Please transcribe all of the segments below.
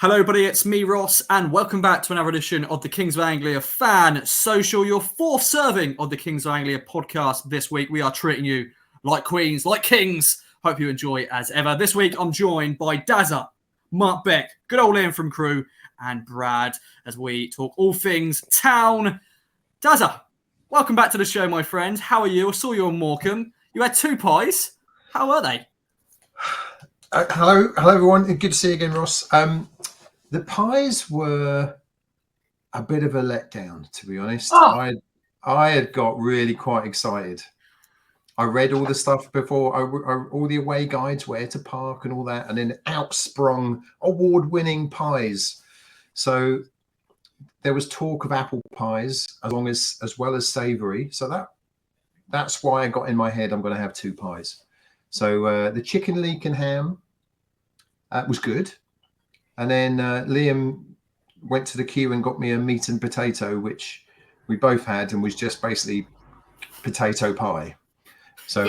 Hello, everybody. It's me, Ross, and welcome back to another edition of the Kings of Anglia Fan Social, your fourth serving of the Kings of Anglia podcast. This week, we are treating you like queens, like kings. Hope you enjoy as ever. This week, I'm joined by Dazza, Mark Beck, good old Liam from Crewe, and Brad as we talk all things town. Dazza, welcome back to the show, my friend. How are you? I saw you on Morecambe. You had 2 pies. How were they? Hello, everyone. Good to see you again, Ross. The pies were a bit of a letdown, to be honest. I had got really quite excited. I read all the stuff before, all the away guides, where to park and all that, and then out sprung award-winning pies. So there was talk of apple pies as well as savoury. So that's why I got in my head I'm going to have 2 pies. So the chicken leek and ham was good. And then Liam went to the queue and got me a meat and potato, which we both had, and was just basically potato pie. So,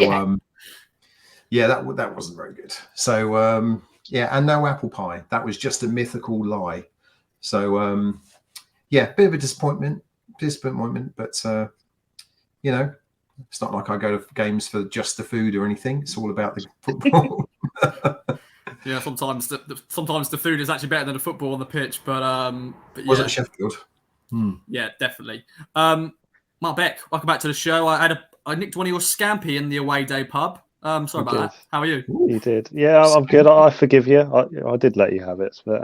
that wasn't very good. So, and no apple pie. That was just a mythical lie. So, bit of a disappointment, but, it's not like I go to games for just the food or anything. It's all about the football. Yeah, sometimes the food is actually better than the football on the pitch, but yeah. Was it Sheffield? Yeah, definitely. Mark Beck, welcome back to the show. I nicked one of your scampi in the away day pub. Sorry about that. How are you? You did. Yeah, I'm good. I forgive you. I did let you have it, but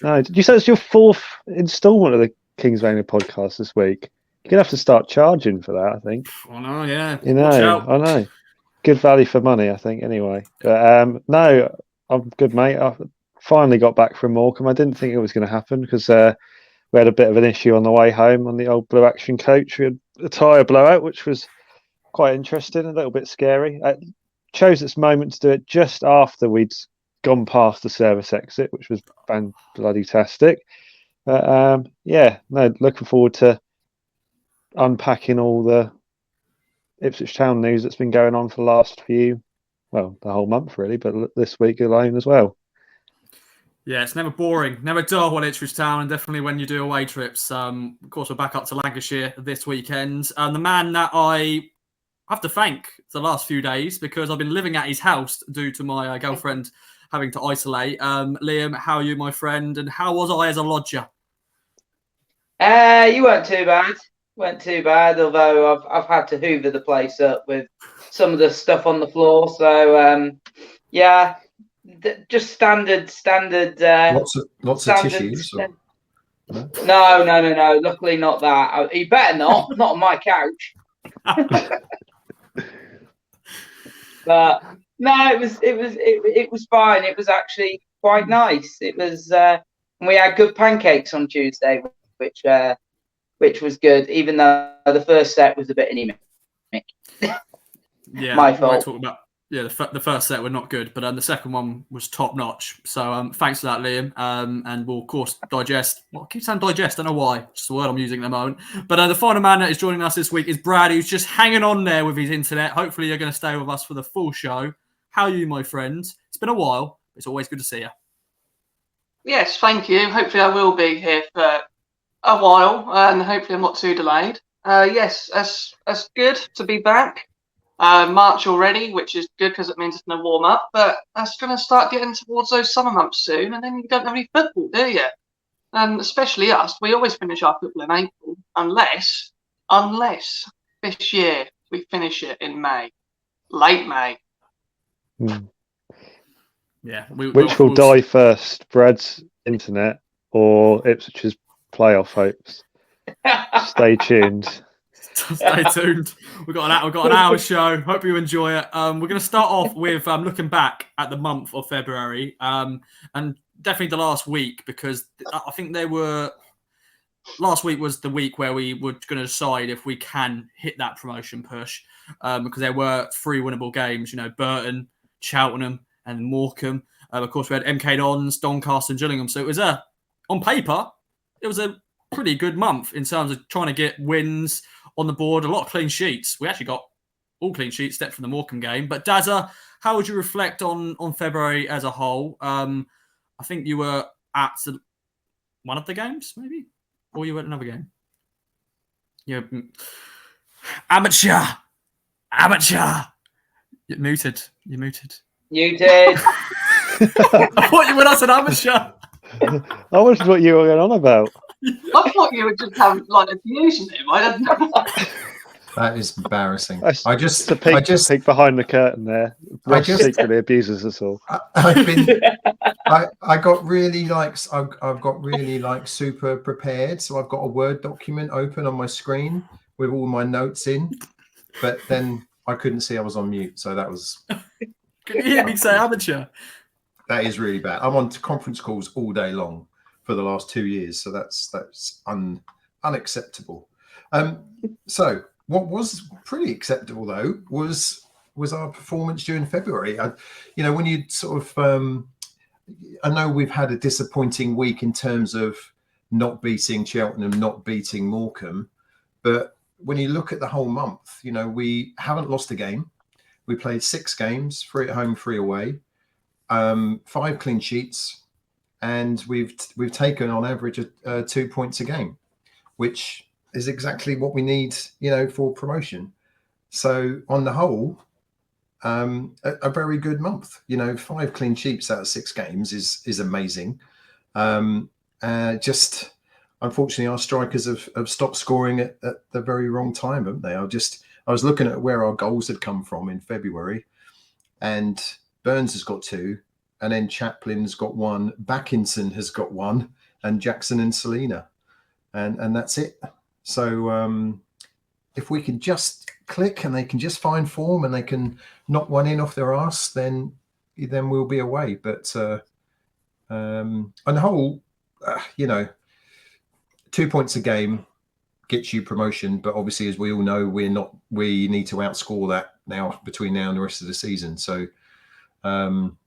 no. Did you say it's your 4th instalment of the Kings of Anglia podcast this week? You're gonna have to start charging for that, I think. I know, yeah. I know. Good value for money, I think. Anyway, but no, I'm good, mate. I finally got back from Morecambe. I didn't think it was going to happen because we had a bit of an issue on the way home on the old Blue Action coach. We had a tyre blowout, which was quite interesting, a little bit scary. I chose its moment to do it just after we'd gone past the service exit, which was bloody-tastic. But looking forward to unpacking all the Ipswich Town news that's been going on for the last the whole month really, but this week alone as well. Yeah, it's never boring, never dull on Ipswich Town, and definitely when you do away trips. Of course, we're back up to Lancashire this weekend. The man that I have to thank the last few days because I've been living at his house due to my girlfriend having to isolate. Liam, how are you, my friend? And how was I as a lodger? You weren't too bad. Although I've had to hoover the place up with some of the stuff on the floor. So just standard. Lots of tissues. No. Luckily, not that. You better not. Not on my couch. But no, it was fine. It was actually quite nice. It was. We had good pancakes on Tuesday, which was good, even though the first set was a bit anemic. Yeah, my fault. The first set were not good, but the second one was top notch. So thanks for that, Liam. And we'll of course digest. Well, I keep saying digest. I don't know why. Just the word I'm using at the moment. But the final man that is joining us this week is Brad, who's just hanging on there with his internet. Hopefully, you're going to stay with us for the full show. How are you, my friend? It's been a while. It's always good to see you. Yes, thank you. Hopefully, I will be here for a while, and hopefully I'm not too delayed. Yes, that's good to be back. March already, which is good because it means it's no warm up, but that's going to start getting towards those summer months soon, and then you don't have any football, do you? And especially us, we always finish our football in April, unless this year we finish it in May, late May. Yeah. Which will die first, Brad's internet or Ipswich's playoff hopes? Stay tuned. Stay tuned. We've got an hour show. Hope you enjoy it. We're going to start off with looking back at the month of February, and definitely the last week, because I think last week was the week where we were going to decide if we can hit that promotion push, because there were 3 winnable games. Burton, Cheltenham, and Morecambe. Of course, we had MK Dons, Doncaster, and Gillingham. So it was on paper, it was a pretty good month in terms of trying to get wins on the board. A lot of clean sheets. We actually got all clean sheets, except for the Morecambe game. But Dazza, how would you reflect on February as a whole? I think you were at one of the games, maybe, or you were at another game. You're amateur. You're muted. You did. I thought you were not an amateur. I wondered what you were going on about. I thought you were just having like abusing him. I don't know. That is embarrassing. I just peek behind the curtain there. Ross secretly abuses us all. I got really I've got really super prepared. So I've got a Word document open on my screen with all my notes in, but then I couldn't see I was on mute. So that was. Can you hear me say amateur? That is really bad. I'm on conference calls all day long for the last 2 years, so that's unacceptable. So what was pretty acceptable though was our performance during February. When you sort of, I know we've had a disappointing week in terms of not beating Cheltenham, not beating Morecambe, but when you look at the whole month, we haven't lost a game. We played 6 games, 3 at home, 3 away, 5 clean sheets, and we've taken on average 2 points a game, which is exactly what we need, for promotion. So on the whole, a very good month. 5 clean sheets out of 6 games is amazing. Just unfortunately, our strikers have stopped scoring at the very wrong time, haven't they? I was looking at where our goals had come from in February, and Burns has got 2, and then Chaplin's got 1, Backinson has got 1, and Jackson and Selena, and that's it. So if we can just click and they can just find form and they can knock one in off their arse, then we'll be away. But on the whole, 2 points a game gets you promotion, but obviously, as we all know, we need to outscore that now between now and the rest of the season. So I'm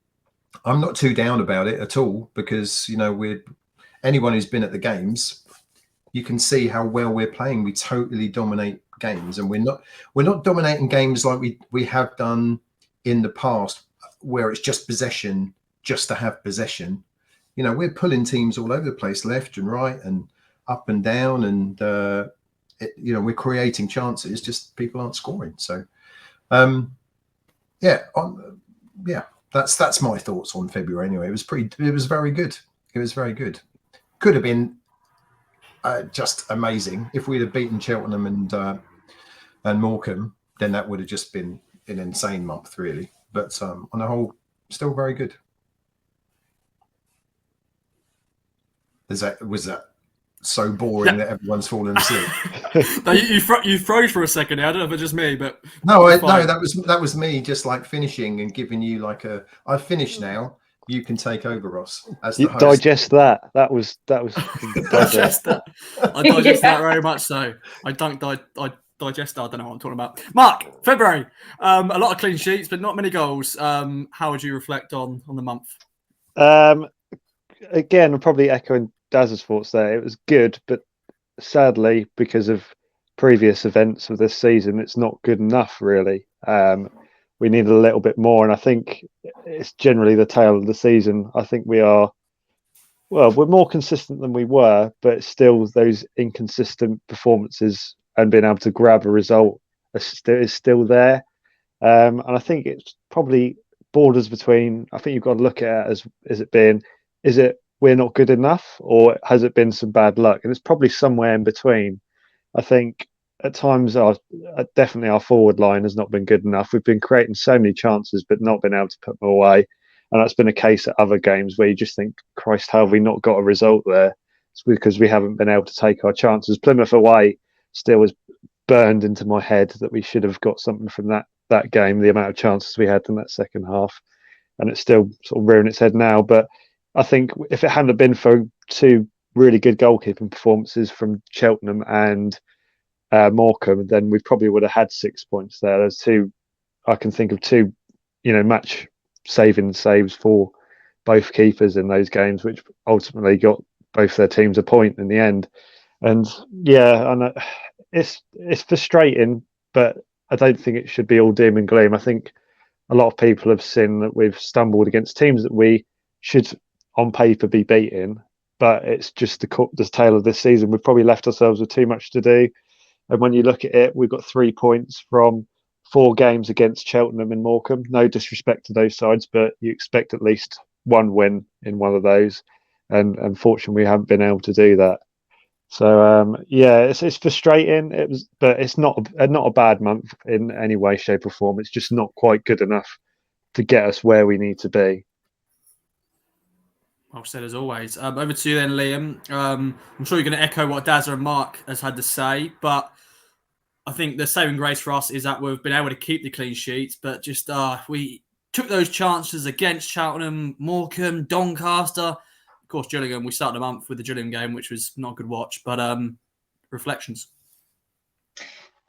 not too down about it at all, because anyone who's been at the games, you can see how well we're playing. We totally dominate games, and we're not dominating games like we have done in the past, where it's just possession just to have possession. We're pulling teams all over the place, left and right and up and down, and we're creating chances, just people aren't scoring. So that's my thoughts on February anyway. It was very good. It was very good. Could have been just amazing if we'd have beaten Cheltenham and Morecambe. Then that would have just been an insane month, really. But on the whole, still very good. Was that so boring that everyone's fallen asleep? No, you froze for a second. I don't know if it's just me, but no, that was me just finishing and giving you I've finished now. You can take over, Ross, as the host. Digest that. That was digest that. I digest that very much so. I don't digest that. I don't know what I'm talking about. Mark, February, a lot of clean sheets, but not many goals. How would you reflect on the month? Again, I'm probably echoing Daz's thoughts there. It was good, but sadly, because of previous events of this season, it's not good enough, really. We need a little bit more, and I think it's generally the tail of the season. I think we're more consistent than we were, but still those inconsistent performances and being able to grab a result is still there. And I think it's probably borders between, I think you've got to look at it as it being, is it we're not good enough, or has it been some bad luck? And it's probably somewhere in between. I think at times definitely our forward line has not been good enough. We've been creating so many chances but not been able to put them away, and that's been a case at other games where you just think, Christ, how have we not got a result there? It's because we haven't been able to take our chances. Plymouth away still is burned into my head that we should have got something from that game, the amount of chances we had in that second half, and it's still sort of rearing its head now. But I think if it hadn't been for 2 really good goalkeeping performances from Cheltenham and Morecambe, then we probably would have had 6 points there. There's 2, I can think of 2, match saving saves for both keepers in those games, which ultimately got both their teams a point in the end. And it's frustrating, but I don't think it should be all doom and gloom. I think a lot of people have seen that we've stumbled against teams that we should on paper be beaten, but it's just the tail of this season. We've probably left ourselves with too much to do. And when you look at it, we've got 3 points from 4 games against Cheltenham and Morecambe. No disrespect to those sides, but you expect at least 1 win in one of those. And unfortunately, we haven't been able to do that. So it's frustrating. But it's not a bad month in any way, shape, or form. It's just not quite good enough to get us where we need to be. Well said as always. Over to you then, Liam. I'm sure you're going to echo what Dazza and Mark has had to say, but I think the saving grace for us is that we've been able to keep the clean sheets, but just we took those chances against Cheltenham, Morecambe, Doncaster. Of course, Gillingham, we started the month with the Gillingham game, which was not a good watch, but reflections.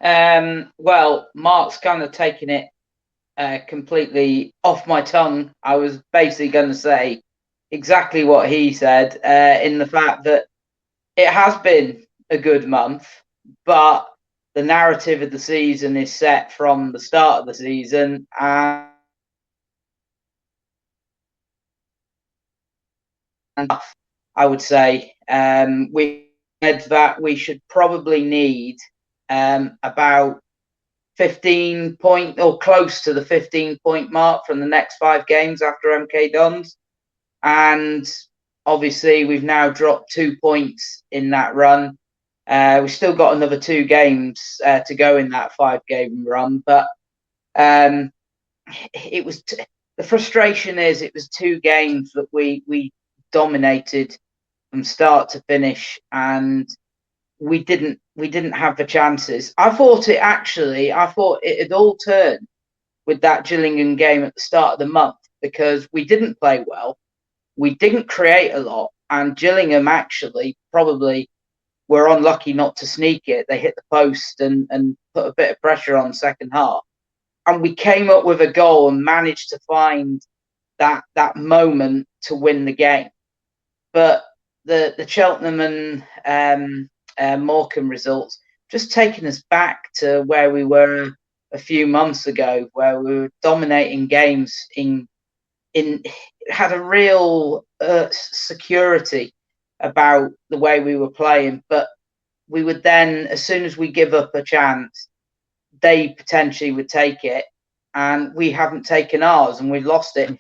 Well, Mark's kind of taken it completely off my tongue. I was basically going to say exactly what he said, in the fact that it has been a good month, but the narrative of the season is set from the start of the season, and I would say we said that we should probably need about 15 point or close to the 15-point mark from the next 5 games after MK Dons, and obviously we've now dropped 2 points in that run. We've still got another 2 games to go in that 5-game run, but it was the frustration is it was 2 games that we dominated from start to finish, and we didn't have the chances. I thought it had all turned with that Gillingham game at the start of the month, because we didn't play well, we didn't create a lot, and Gillingham actually probably were unlucky not to sneak it. They hit the post and put a bit of pressure on the second half, and we came up with a goal and managed to find that moment to win the game. But the Cheltenham and Morecambe results just taking us back to where we were a few months ago, where we were dominating games had a real security about the way we were playing, but we would then, as soon as we give up a chance, they potentially would take it, and we haven't taken ours, and we've lost it.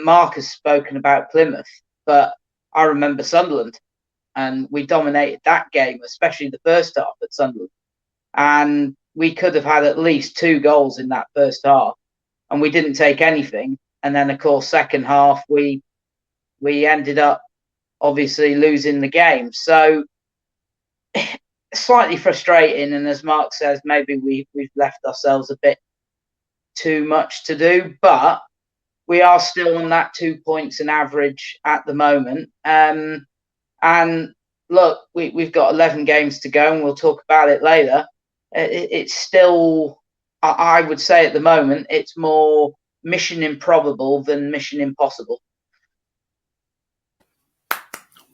Mark has spoken about Plymouth, but I remember Sunderland, and we dominated that game, especially the first half at Sunderland, and we could have had at least 2 goals in that first half, and we didn't take anything. And then, of course, second half we ended up obviously losing the game. So slightly frustrating, and as Mark says, maybe we've left ourselves a bit too much to do, but we are still on that 2 points in average at the moment. And look, we've got 11 games to go, and we'll talk about it later. It's still, I would say at the moment, it's more mission improbable than mission impossible.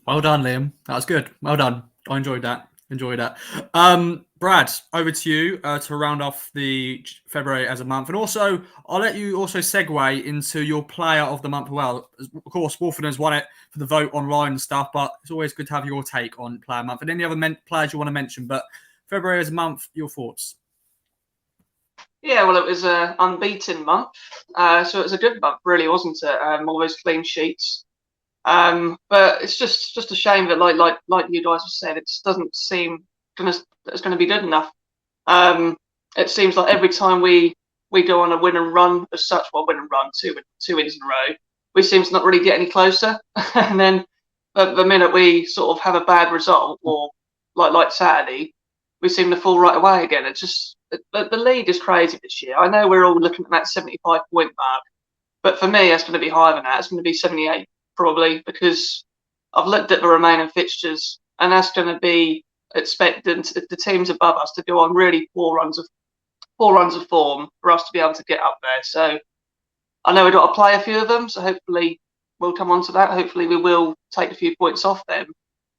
Well done, Liam. That was good. Well done. I enjoyed that. Brad, over to you to round off the February as a month. And also, I'll let you also segue into your player of the month as well. Of course, Wolfen has won it for the vote online and stuff, but it's always good to have your take on player of the month. And any other players you want to mention, but February as a month, your thoughts? Yeah, well, it was an unbeaten month, so it was a good month, really, wasn't it? All those clean sheets. But it's just a shame that, like you guys have said, it just doesn't seem that it's going to be good enough. It seems like every time we go on a win and run as such, well, win and run, two wins in a row, we seem to not really get any closer. And then the minute we sort of have a bad result, or like Saturday, we seem to fall right away again. It's just the league is crazy this year. I know we're all looking at that 75-point mark, but for me, it's going to be higher than that. It's going to be 78 probably, because I've looked at the remaining fixtures, and that's going to be expecting the teams above us to go on really poor runs of form for us to be able to get up there. So I know we've got to play a few of them, so hopefully we'll come on to that. Hopefully we will take a few points off them,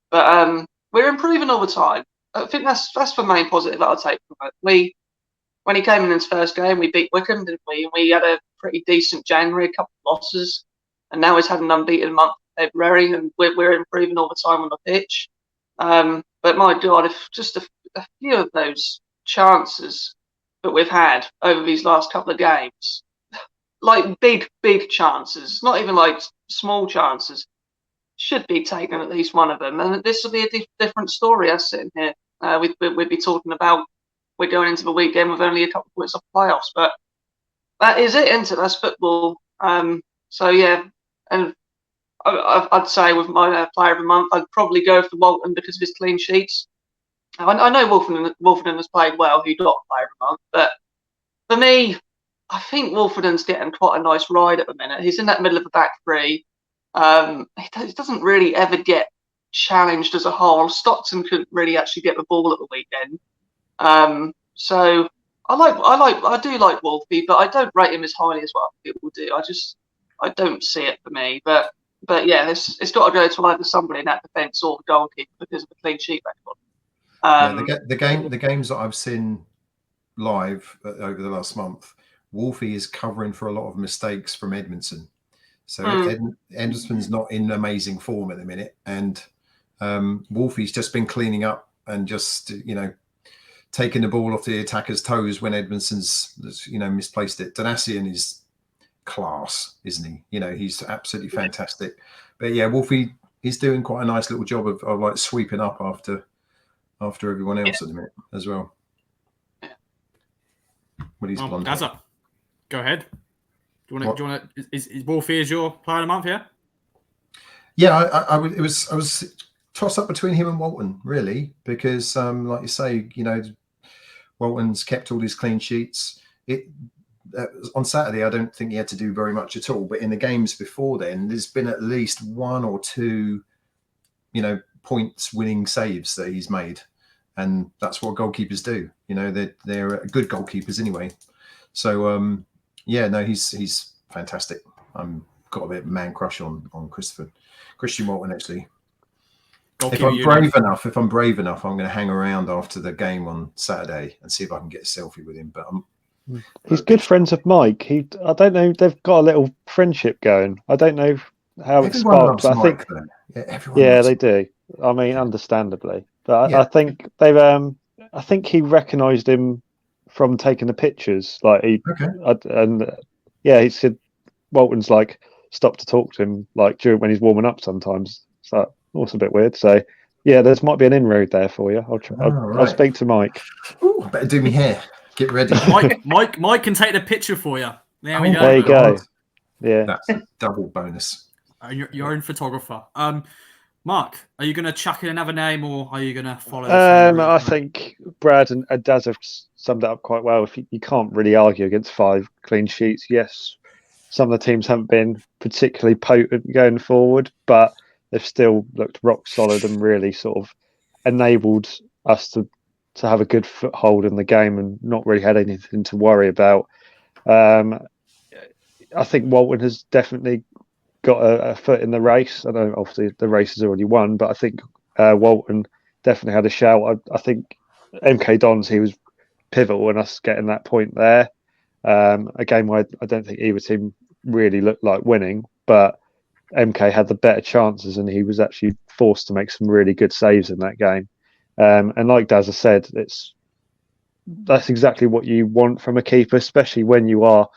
but we're improving all the time. I think that's the main positive that I'll take from it. When he came in his first game, we beat Wickham, didn't we? And we had a pretty decent January, a couple of losses. and now he's had an unbeaten month in February, and we're improving all the time on the pitch. But my God, if just a few of those chances that we've had over these last couple of games, like big chances, not even like small chances, should be taken at least one of them, and this will be a different story. Us sitting here, we'd be talking about we're going into the weekend with only a couple of points off playoffs, but that is it, isn't it? That's football. So yeah, and I'd say with my player of the month, I'd probably go for Walton because of his clean sheets. I know Wolfenden has played well, he got player of the month, but for me, I think Wolfenden's getting quite a nice ride at the minute. He's in that middle of the back three. He doesn't really ever get challenged as a whole. Stockton couldn't really actually get the ball at the weekend. So I do like Wolfie, but I don't rate him as highly as what people do. I don't see it for me. But yeah, it's got to go to either somebody in that defence or the goalkeeper because of the clean sheet record. The games that I've seen live over the last month, Wolfie is covering for a lot of mistakes from Edmondson. So Edmondson's not in amazing form at the minute, and Wolfie's just been cleaning up and just taking the ball off the attacker's toes when Edmondson's misplaced it. Donasian is class, isn't he? He's absolutely fantastic. But yeah, Wolfie is doing quite a nice little job of like sweeping up after everyone else at the minute as well. What he's Gaza, go ahead. Do you want to? Is Wolfie is your player of the month here? Yeah, I was tossed up between him and Walton really because, like you say, Walton's kept all his clean sheets. On Saturday, I don't think he had to do very much at all. But in the games before then, there's been at least one or two, points winning saves that he's made, and that's what goalkeepers do. They're good goalkeepers anyway. So. Yeah, no, he's fantastic. I'm got a bit of man crush on Christian Walton actually. If I'm brave enough, I'm going to hang around after the game on Saturday and see if I can get a selfie with him. But he's good friends of Mike. I don't know. They've got a little friendship going. I don't know how it sparked. But I think they do. I mean, understandably, but I think they've. I think he recognised him from taking the pictures, he said Walton's stopped to talk to him during when he's warming up sometimes. So also a bit weird. So yeah, there might be an inroad there for you. I'll speak to Mike. Ooh, better do me hair. Get ready. Mike can take the picture for you. There we go. There you go. Yeah, that's a double bonus. Your own photographer. Mark, are you going to chuck in another name, or are you going to follow? I think Brad and Daz have summed it up quite well. You can't really argue against 5 clean sheets. Yes, some of the teams haven't been particularly potent going forward, but they've still looked rock solid and really sort of enabled us to have a good foothold in the game and not really had anything to worry about. I think Walton has definitely got a foot in the race. I know obviously the race is already won, but I think Walton definitely had a shout. I think MK Dons, he was pivotal in us getting that point there. A game where I don't think either team really looked like winning, but MK had the better chances and he was actually forced to make some really good saves in that game. And like Daz has said, that's exactly what you want from a keeper, especially when you are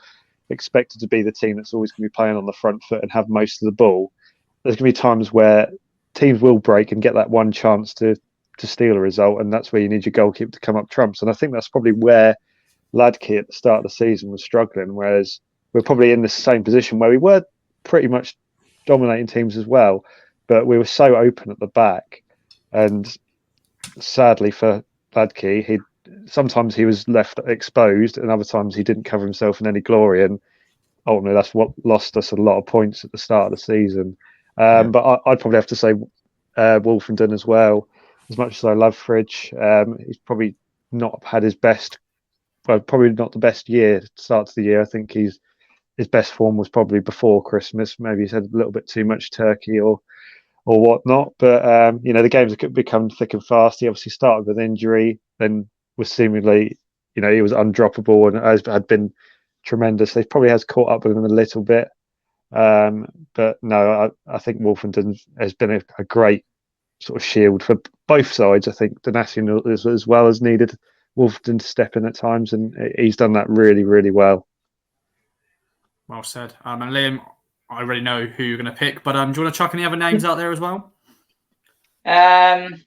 expected to be the team that's always going to be playing on the front foot and have most of the ball. There's going to be times where teams will break and get that one chance to steal a result, and that's where you need your goalkeeper to come up trumps. And I think that's probably where Ladke at the start of the season was struggling, whereas we're probably in the same position where we were pretty much dominating teams as well, but we were so open at the back. And sadly for Ladke, sometimes he was left exposed and other times he didn't cover himself in any glory, and ultimately that's what lost us a lot of points at the start of the season. But I'd probably have to say Wolfenden as well. As much as I love Fridge, he's probably not had his best, probably not the best year start to the year. I think his best form was probably before Christmas. Maybe he's had a little bit too much turkey or whatnot. But the games have become thick and fast. He obviously started with injury, then was seemingly, he was undroppable and had been tremendous. He probably has caught up with him a little bit. But no, I think Wolfenden has been a great sort of shield for both sides. I think Donatian as well as needed Wolfenden to step in at times, and he's done that really, really well. Well said. And Liam, I already know who you're going to pick, but do you want to chuck any other names out there as well? It's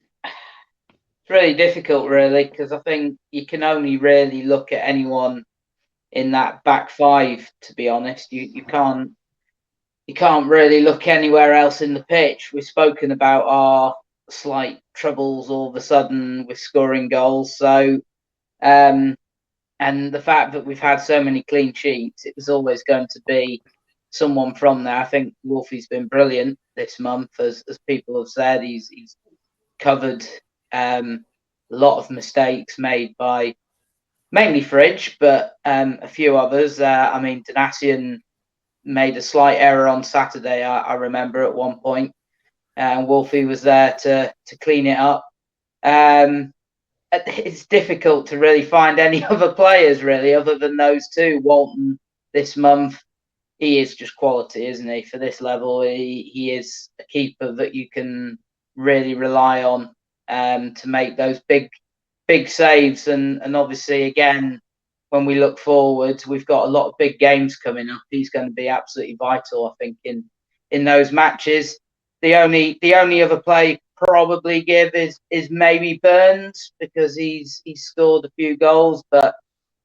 really difficult, really, because I think you can only really look at anyone in that back five. To be honest, you can't really look anywhere else in the pitch. We've spoken about our slight troubles all of a sudden with scoring goals, so and the fact that we've had so many clean sheets, it was always going to be someone from there. I think Wolfie's been brilliant this month, as people have said. He's covered a lot of mistakes made by mainly Fridge, but a few others. I mean, Donatian made a slight error on Saturday, I remember at one point, and Wolfie was there to clean it up. It's difficult to really find any other players, really, other than those two. Walton this month, he is just quality, isn't he? For this level, he is a keeper that you can really rely on to make those big saves. And obviously, again, when we look forward, we've got a lot of big games coming up. He's going to be absolutely vital, I think, in those matches. The only other play probably give is maybe Burns, because he's scored a few goals, but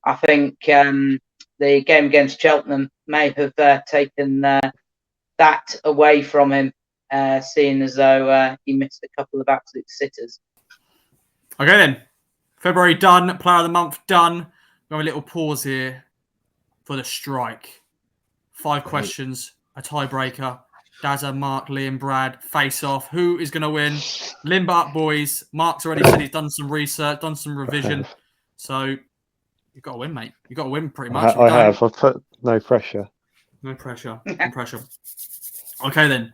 I think the game against Cheltenham may have taken that away from him, seeing as though he missed a couple of absolute sitters. Okay then, February done, player of the month done. We have a little pause here for the strike. 5 questions, a tiebreaker. Dazza, Mark, Liam, Brad, face off. Who is going to win? Limber up, boys. Mark's already said he's done some research, done some revision. So you've got to win, mate. You've got to win pretty much. I have. I've put no pressure. No pressure. No pressure. Okay, then.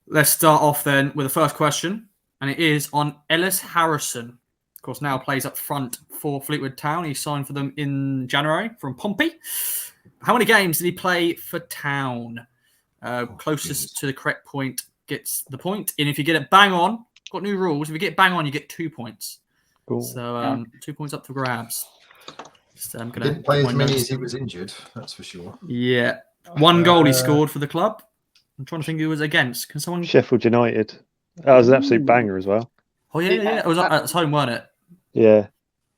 Let's start off then with the first question. And it is on Ellis Harrison. Of course, now plays up front for Fleetwood Town. He signed for them in January from Pompey. How many games did he play for Town? Closest to the correct point gets the point. And if you get it bang on, got new rules. If you get bang on, you get 2 points. Cool. So 2 points up for grabs. Just, didn't play as many as he was injured, that's for sure. Yeah. 1 goal he scored for the club. I'm trying to think who was against. Can someone? Sheffield United. That was an absolute banger as well. Oh, yeah. It was at home, wasn't it? Yeah.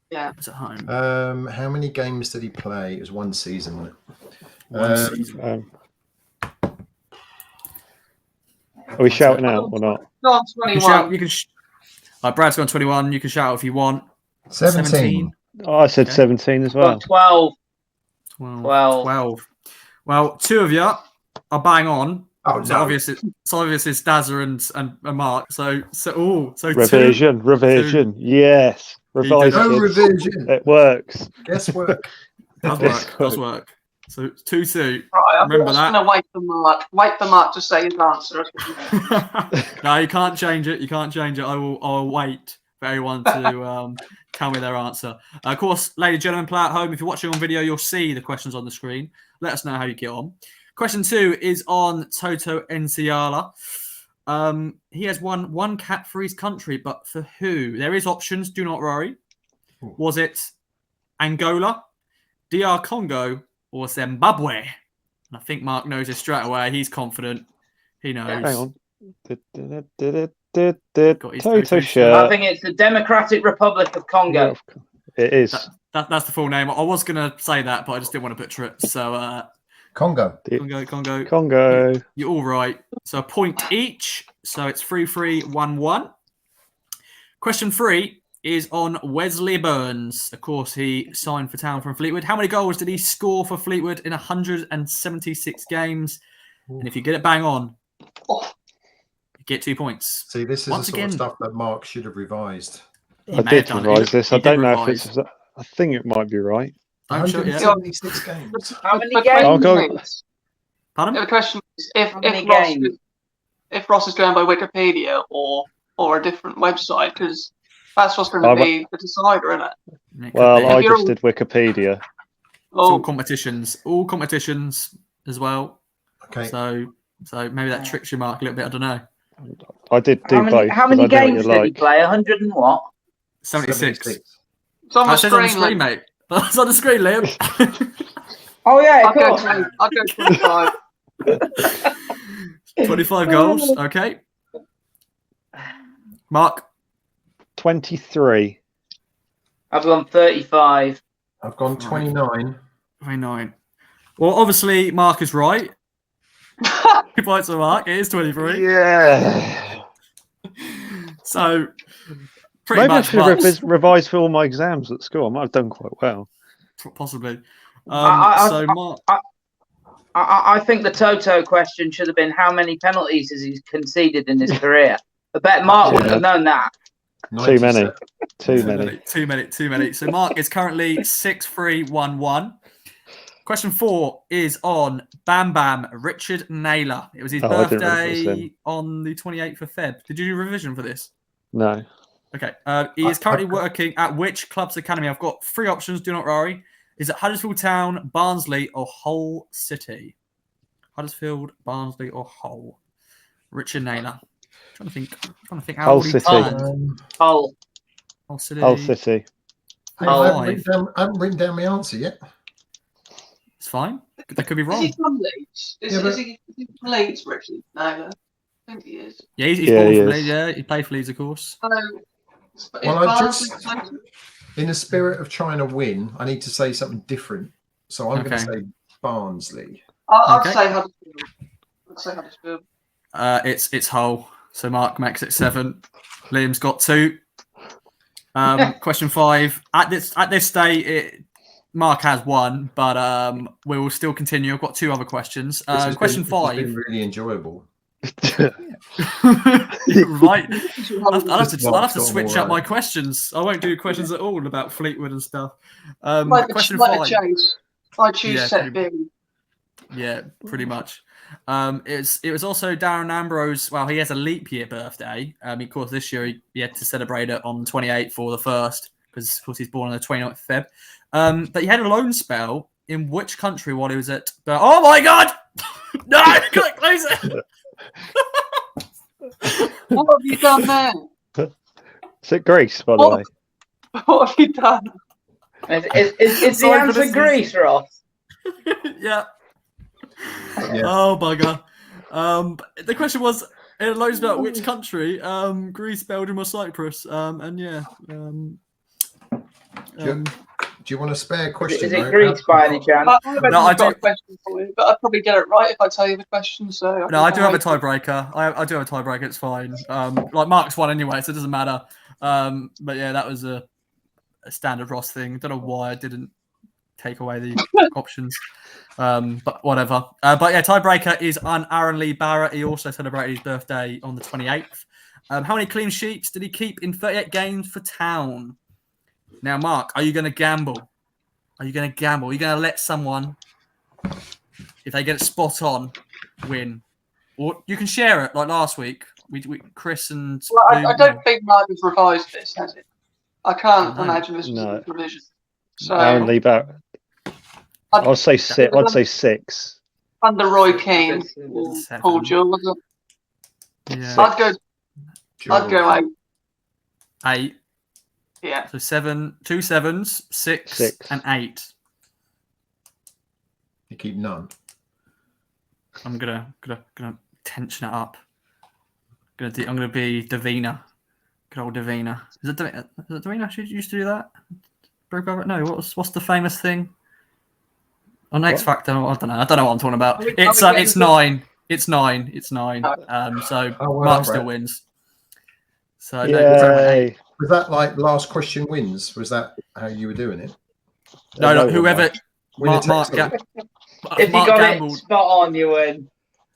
Yeah. It was at home. How many games did he play? It was 1 season, wasn't it? One season. Are we shouting out or not? Go on, 21. You can Brad's gone 21. You can shout if you want. 17. Oh, I said 17 as well. 12. 12. Well, 2 of you are bang on. Oh, so no. obvious it's Dazza and Mark. So revision. Two. Yes. Revise. No revision. It works. Guesswork. Does work. So 2-2. Right, Remember that. I'm just going to wait for Mark to say his answer. No, you can't change it. I will wait for everyone to tell me their answer. Of course, ladies and gentlemen, play at home. If you're watching on video, you'll see the questions on the screen. Let us know how you get on. Question 2 is on Toto Enciala. He has won 1 cap for his country, but for who? There is options. Do not worry. Was it Angola, DR Congo, or Zimbabwe? And I think Mark knows it straight away. He's confident. He knows. Hang on. Toto shirt. I think it's the Democratic Republic of Congo. It is. That's the full name. I was going to say that, but I just didn't want to butcher it. So Congo. Congo. You're all right. So a point each. So it's 3-3, 1-1. Question 3 is on Wesley Burns. Of course, he signed for Town from Fleetwood. How many goals did he score for Fleetwood in 176 games? And if you get it bang on, you get 2 points. See, this is the sort of stuff that Mark should have revised. I did revise this. I don't know if it's... I think it might be right. 176 games. How many games? Pardon? The question is if Ross is going by Wikipedia or a different website, because that's what's going to be the decider, isn't it? Well, I just did Wikipedia. All competitions as well. Okay. So maybe that tricks you, Mark, a little bit. I don't know. I did do both. How 'cause many I know what games you did he like. play? 100 and what? 76. It's on Oh, the it says on the screen. screen, Like, mate. It's on the screen, Liam. Oh yeah, I'll of go course. 20, I'll go 25. 25 goals. Okay. Mark. 23. I've gone 35. I've gone 29. 29. Well, obviously, Mark is right. 2 points to Mark. It is 23. Yeah. So, pretty Maybe I much should have Mark's, revised for all my exams at school. I might have done quite well. possibly. I- Mark. I think the Toto question should have been how many penalties has he conceded in his career? I bet Mark wouldn't have known that. Too many. 97. Too many. Too many. So Mark is currently 6-3-1-1. Question 4 is on Bam Bam Richard Naylor. It was his I didn't realise it was birthday him. on the 28th of Feb. Did you do revision for this? No. Okay. He is currently working at which club's academy? I've got 3 options. Do not worry. Is it Huddersfield Town, Barnsley, or Hull City? Huddersfield, Barnsley, or Hull? Richard Naylor. Trying to think. How Hull old he City. turned. Hull. Hull City. Hull City. Hey, Oh, I haven't written down my answer yet. It's fine. That could be Is wrong. he from Leeds? Yeah, but- Is he from Leeds, Richard? No. I think he is. Yeah, he's Yeah, born he from is. Leeds. Yeah, he played for Leeds, of course. Hello. Well, in the spirit of trying to win, I need to say something different. So I'm going to say Barnsley. I'd Okay. say Huddersfield. It's Hull. So Mark makes it 7. Liam's got 2. Question 5. At this stage, Mark has 1, but we will still continue. I've got 2 other questions. Question 5. It's been really enjoyable. Right. I'll have to Mark's got switch them up all my questions. I won't do questions at all about Fleetwood and stuff. Question Like 5. a chase. I choose Yeah, set B. Yeah, pretty much. It was also Darren Ambrose. Well, he has a leap year birthday. Of course, this year he had to celebrate it on the 28th or the 1st because, of course, he's born on the 29th of Feb. But he had a loan spell in which country while he was at? Oh my God! No, click closer. What have you done there? Is it Greece, by the way? What have you done? Is the Sorry for answer listening. Greece, Ross? Yeah. Yeah. Oh bugger. The question was in a loan spell which country? Greece, Belgium, or Cyprus? And yeah. Do you want a spare question? Is it though? Greece by any chance? I've I got do- a question for you, but I'd probably get it right if I tell you the question. So No, I do have a tiebreaker. I do have a tiebreaker. It's fine. Like Mark's won anyway, so it doesn't matter. But yeah, that was a standard Ross thing. Don't know why I didn't take away the options. But whatever. But yeah, tiebreaker is on Aaron Lee Barrett. He also celebrated his birthday on the 28th. How many clean sheets did he keep in 38 games for Town? Now, Mark, are you going to gamble? Are you going to gamble? Are you going to let someone, if they get it spot on, win? Or you can share it like last week. We Chris and Well, I don't think Mark has revised this, has it? I can't No. imagine this was No. a revision. So Aaron Lee Barrett. I'd say 6. I'd say 6. under Roy Keane, or 7. Paul Jordan, Yeah. I'd go 8. 8. Yeah. So 7, 2 7s, 6, 6. and 8. You keep none. I'm gonna tension it up. I'm gonna be Davina. Good old Davina. Is it Davina? She used to do that. No. What's the famous thing? On X Factor, I don't know. I don't know what I'm talking about. It's 9. It's 9. It's 9. So Oh, well Mark done, still Brett. wins. So no, Yay. Was that like last question wins? Was that how you were doing it? no, whoever Winner Mark takes all. If you Mark got gambled, it spot on, you win.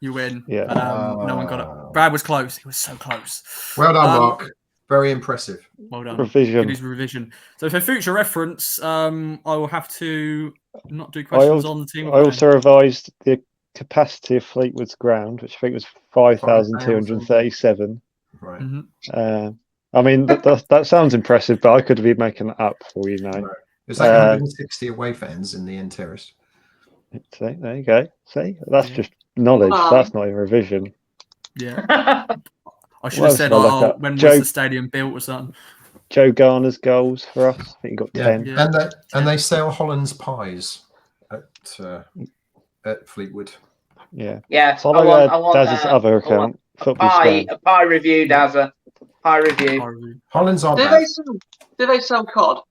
you win. Yeah. But, no one got it. Brad was close. He was so close. Well done, Mark. Very impressive. Well done. Revision. It is revision. So for future reference, I will have to not do questions on the team. I also revised the capacity of Fleetwood's ground, which I think was 5,237. Right. Mhm. I mean, that sounds impressive, but I could be making that up for you now. Right. There's like 160 away fans in the end terrace. See, there you go. See, that's Yeah. just knowledge. Wow. That's not even revision. Yeah. I should What have else said, did I look up? when Joe- was the stadium built or something? Joe Garner's goals for us. I think he got Yeah, 10. Yeah. and they sell Holland's pies at Fleetwood. Yeah. Yeah, Follow Daz's other account, Football Scan. a pie review, Dazza. Pie review. Holland's aren't Do bad. they sell cod?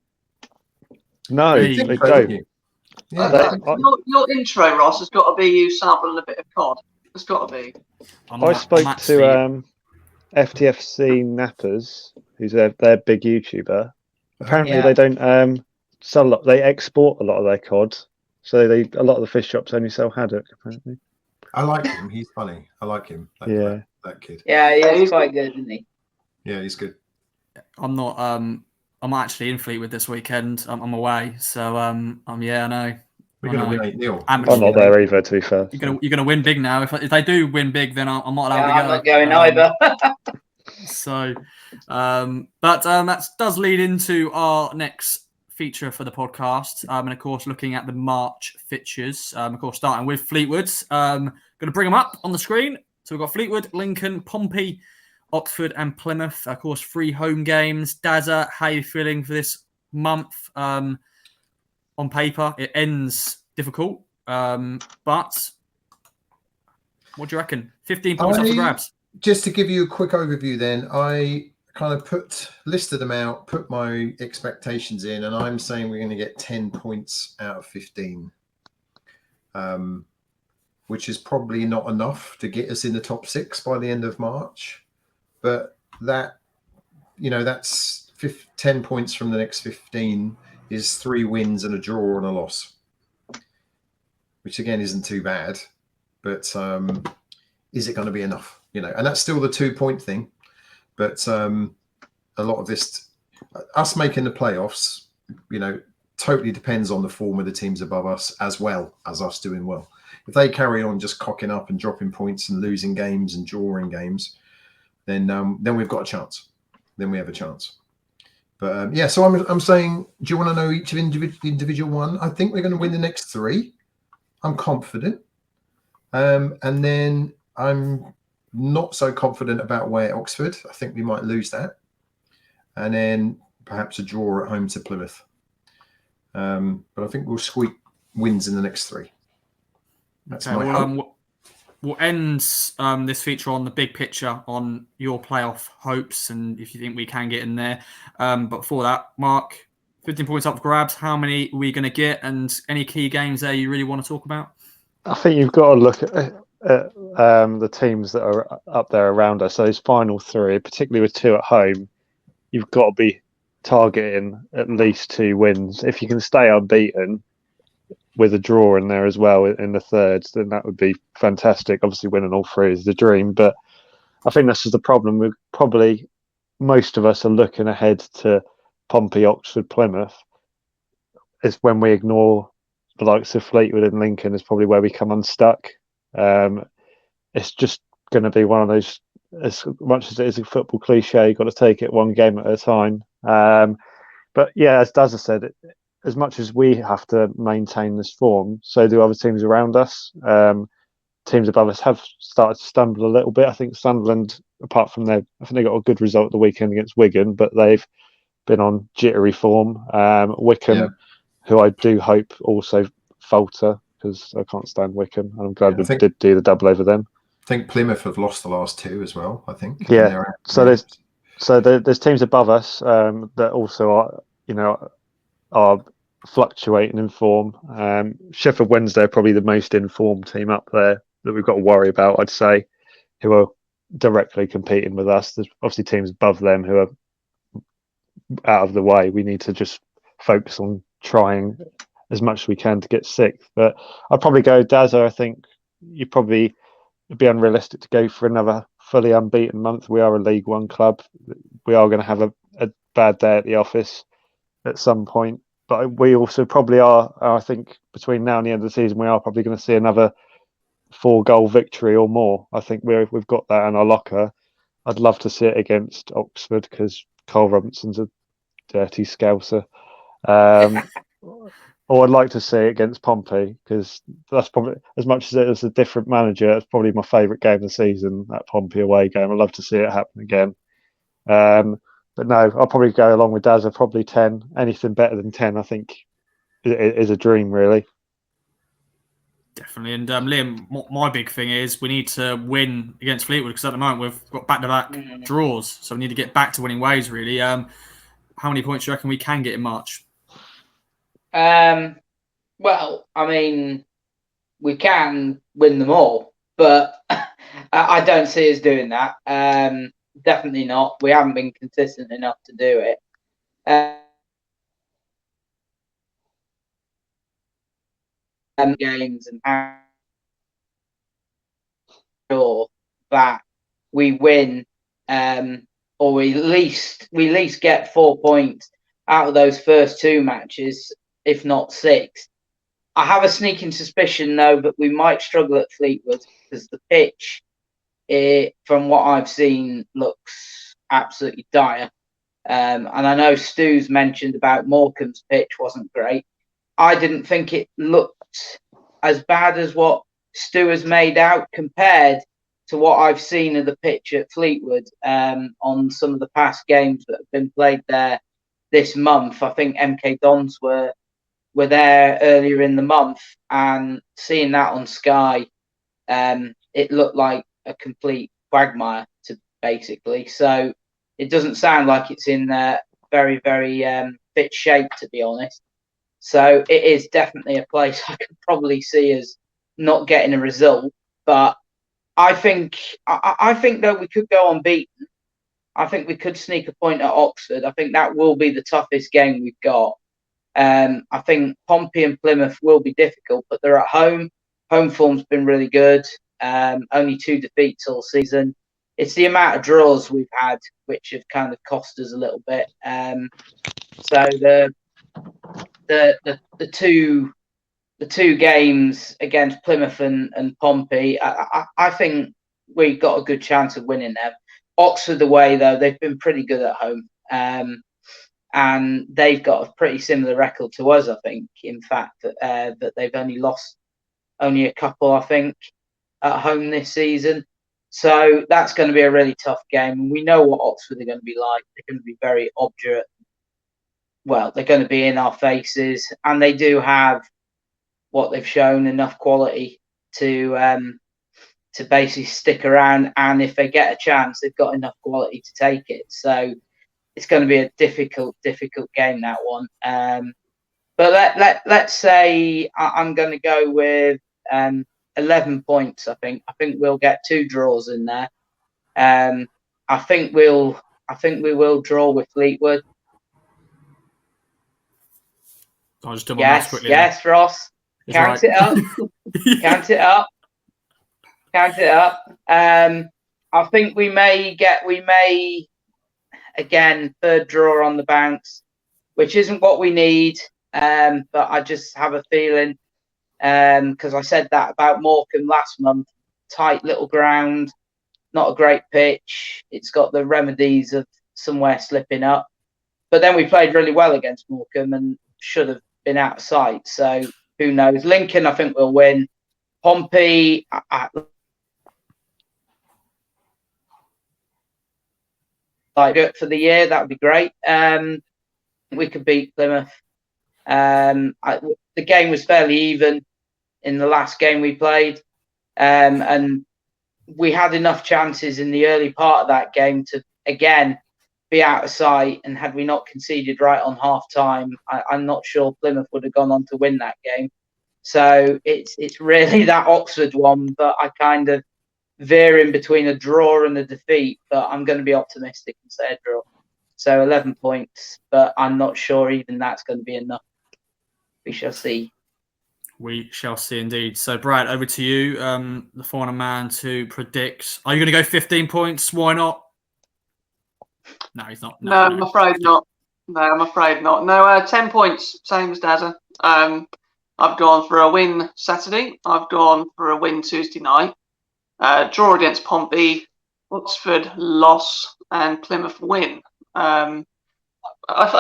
No, Hey. You'd think they so, don't. wouldn't you? Yeah. Your intro, Ross, has got to be you sampling a bit of cod. It's got to be. I spoke to FTFC Nappers, who's their big YouTuber. Apparently, Yeah. they don't sell a lot. They export a lot of their cod, so a lot of the fish shops only sell haddock. Apparently, I like him. He's funny. I like him. That kid. Yeah, he's quite good, isn't he? Yeah, he's good. I'm not. I'm actually in Fleetwood this weekend. I'm away, so yeah, I know. We're going to win 8-0. I'm not there either. To be fair, You're gonna win big now. If they do win big, then I'm not allowed to go. I'm not going either. So, but that does lead into our next feature for the podcast, and of course, looking at the March fixtures. Of course, starting with Fleetwood. Going to bring them up on the screen. So we've got Fleetwood, Lincoln, Pompey, Oxford, and Plymouth. Of course, 3 home games. Dazza, how are you feeling for this month? On paper, it ends difficult, but what do you reckon? 15 points up for grabs. Just to give you a quick overview, then I kind of listed them out, put my expectations in, and I'm saying we're going to get 10 points out of 15, which is probably not enough to get us in the top 6 by the end of March. But that's 10 points from the next 15 is 3 wins and a draw and a loss, which again isn't too bad. But is it going to be enough? And that's still the 2-point thing. But a lot of this, us making the playoffs, totally depends on the form of the teams above us as well as us doing well. If they carry on just cocking up and dropping points and losing games and drawing games, then we've got a chance. Then we have a chance. But so I'm saying, do you want to know each of individual one? I think we're going to win the next 3. I'm confident. And then I'm not so confident about away at Oxford. I think we might lose that. And then perhaps a draw at home to Plymouth. But I think we'll squeak wins in the next 3. That's my hope. We'll end this feature on the big picture on your playoff hopes and if you think we can get in there. But before that, Mark, 15 points up for grabs. How many are we going to get? And any key games there you really want to talk about? I think you've got to look at the teams that are up there around us. So those final 3, particularly with 2 at home, you've got to be targeting at least 2 wins. If you can stay unbeaten with a draw in there as well in the thirds, then that would be fantastic. Obviously, winning all 3 is the dream, but I think this is the problem. We're probably, most of us are looking ahead to Pompey, Oxford, Plymouth. It's when we ignore the likes of Fleetwood and Lincoln is probably where we come unstuck. It's just going to be one of those, as much as it is a football cliche, you've got to take it one game at a time. But yeah, as Dazza said, as much as we have to maintain this form, so do other teams around us. Teams above us have started to stumble a little bit. I think Sunderland, apart from I think they got a good result the weekend against Wigan, but they've been on jittery form. Wickham, who I do hope also falter, because I can't stand Wickham, and I'm glad we did do the double over them. I think Plymouth have lost the last 2 as well, I think. Yeah, so there's teams above us that also are fluctuating in form. Sheffield Wednesday are probably the most informed team up there that we've got to worry about, I'd say, who are directly competing with us. There's obviously teams above them who are out of the way. We need to just focus on trying as much as we can to get 6th. But I'd probably go Dazza. I think it'd be unrealistic to go for another fully unbeaten month. We are a League One club. We are going to have a bad day at the office at some point. But we also probably are, I think, between now and the end of the season, we are probably going to see another 4-goal victory or more. I think we've got that in our locker. I'd love to see it against Oxford because Cole Robinson's a dirty scouser. or I'd like to see it against Pompey, because that's probably, as much as it is a different manager, it's probably my favourite game of the season, that Pompey away game. I'd love to see it happen again. But no, I'll probably go along with Dazza, probably 10. Anything better than 10, I think, is a dream, really. Definitely. And Liam, my big thing is we need to win against Fleetwood, because at the moment we've got back-to-back draws. So we need to get back to winning ways, really. How many points do you reckon we can get in March? Well, I mean, we can win them all, but I don't see us doing that. Definitely not. We haven't been consistent enough to do it. Games and how sure that we win, or we at least get 4 points out of those first 2 matches, if not 6. I have a sneaking suspicion, though, that we might struggle at Fleetwood, because the pitch, from what I've seen, looks absolutely dire. And I know Stu's mentioned about Morecambe's pitch wasn't great. I didn't think it looked as bad as what Stu has made out, compared to what I've seen of the pitch at Fleetwood on some of the past games that have been played there this month. I think MK Dons were there earlier in the month, and seeing that on Sky, it looked like a complete quagmire, basically. So it doesn't sound like it's in very, very fit shape, to be honest. So it is definitely a place I could probably see as not getting a result. But I think that we could go unbeaten. I think we could sneak a point at Oxford. I think that will be the toughest game we've got. I think Pompey and Plymouth will be difficult, but they're at home. Home form's been really good. Only 2 defeats all season. It's the amount of draws we've had which have kind of cost us a little bit. So the two games against Plymouth and Pompey, I think we've got a good chance of winning them. Oxford away, though, they've been pretty good at home. And they've got a pretty similar record to us, I think. In fact, that they've only lost a couple, I think, at home this season. So that's going to be a really tough game. And we know what Oxford are going to be like. They're going to be very obdurate. Well, they're going to be in our faces, and they do have what they've shown, enough quality to basically stick around. And if they get a chance, they've got enough quality to take it. So it's going to be a difficult game, that one. But let's say I'm going to go with 11 points. I think we'll get 2 draws in there. I think we will draw with Fleetwood. I'll just do my maths quickly. Yes, Ross. Count it up. Count it up. Count it up. I think we may again, 3rd draw on the bounce, which isn't what we need. But I just have a feeling, because I said that about Morecambe last month. Tight little ground, not a great pitch. It's got the remedies of somewhere slipping up. But then we played really well against Morecambe and should have been out of sight. So who knows? Lincoln, I think, will win. Pompey, for the year, that would be great. We could beat Plymouth. The game was fairly even in the last game we played, and we had enough chances in the early part of that game to again be out of sight. And had we not conceded right on half time, I'm not sure Plymouth would have gone on to win that game. So it's really that Oxford one, but I kind of veer in between a draw and a defeat, but I'm going to be optimistic and say a draw. So 11 points, but I'm not sure even that's going to be enough. We shall see. We shall see indeed. So, Brad, over to you, the final man to predict. Are you going to go 15 points? Why not? No, he's not. No, I'm afraid not. No, 10 points, same as Dazza. I've gone for a win Saturday. I've gone for a win Tuesday night. Draw against Pompey, Oxford loss, and Plymouth win. I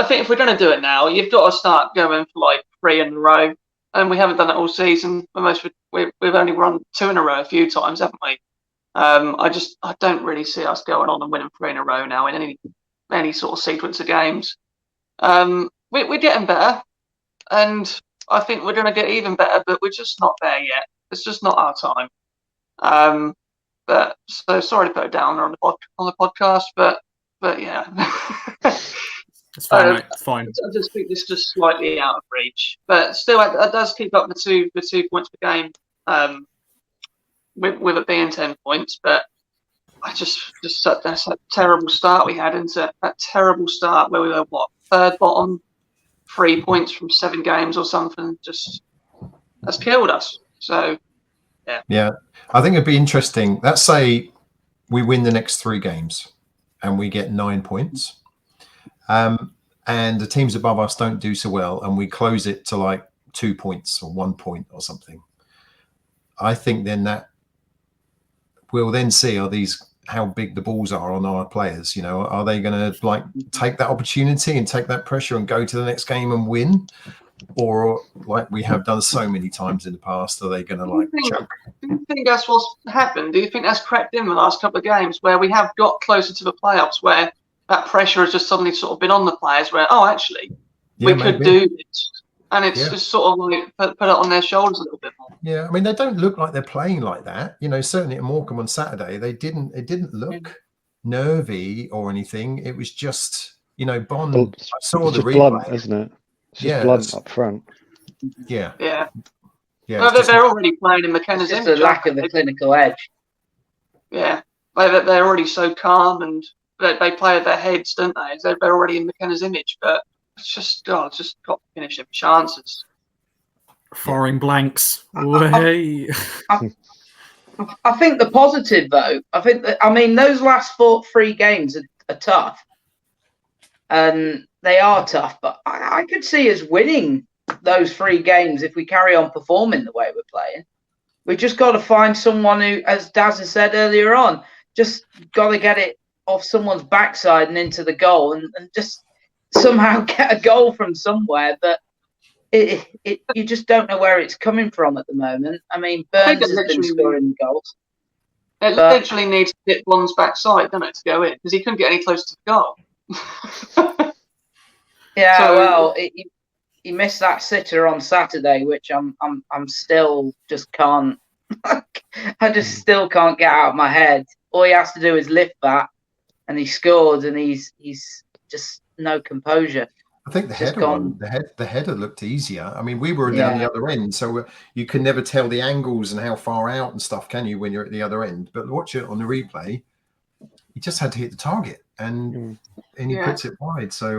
think if we're going to do it now, you've got to start going for like 3 in a row, and we haven't done it all season. We've only run 2 in a row a few times, haven't we? I don't really see us going on and winning 3 in a row now in any sort of sequence of games. We're getting better, and I think we're going to get even better, but we're just not there yet. It's just not our time. But so sorry to put it down on the podcast, but yeah. It's fine, mate. It's fine. I just think it's just slightly out of reach, but still, it does keep up the 2 points per game. With it being 10 points, but I that's that terrible start we had into that terrible start where we were third bottom, 3 points from 7 games or something. Just that's killed us. So yeah, I think it'd be interesting. Let's say we win the next 3 games and we get 9 points, and the teams above us don't do so well, and we close it to like 2 points or 1 point or something. I think then that we'll then see how big the balls are on our players. You know, are they going to like take that opportunity and take that pressure and go to the next game and win, or like we have done so many times in the past, are they going to like choke? Do you think that's what's happened? Do you think that's crept in the last couple of games where we have got closer to the playoffs, where that pressure has just suddenly sort of been on the players, where actually we could do this, and it's just sort of like put it on their shoulders a little bit more. Yeah, I mean, they don't look like they're playing like that. You know, certainly at Morecambe on Saturday, it didn't look nervy or anything. It was just, you know, Bond. I saw the replay, blunt, isn't it? It's just blunt up front. Yeah. Well, they're already playing in McKenna's image. It's a lack of the clinical edge. Yeah, they're already so calm, and they play at their heads, don't they? They're already in McKenna's image, but it's just got to finish them chances. Firing blanks. I think the positive, though, those last 3 games are tough, and they are tough, but I could see us winning those 3 games if we carry on performing the way we're playing. We just got to find someone who, as Daz has said earlier on, just got to get it off someone's backside and into the goal, and just somehow get a goal from somewhere. But you just don't know where it's coming from at the moment. I mean, Burns has been scoring goals. It literally needs to hit Bond's backside, doesn't it, to go in, because he couldn't get any closer to the goal. He missed that sitter on Saturday, which I'm still just can't. I just still can't get out of my head. All he has to do is lift that, and he scored, and he's just no composure. I think the header looked easier. I mean, we were down the other end, so you can never tell the angles and how far out and stuff, can you, when you're at the other end? But watch it on the replay. He just had to hit the target, and he puts it wide. So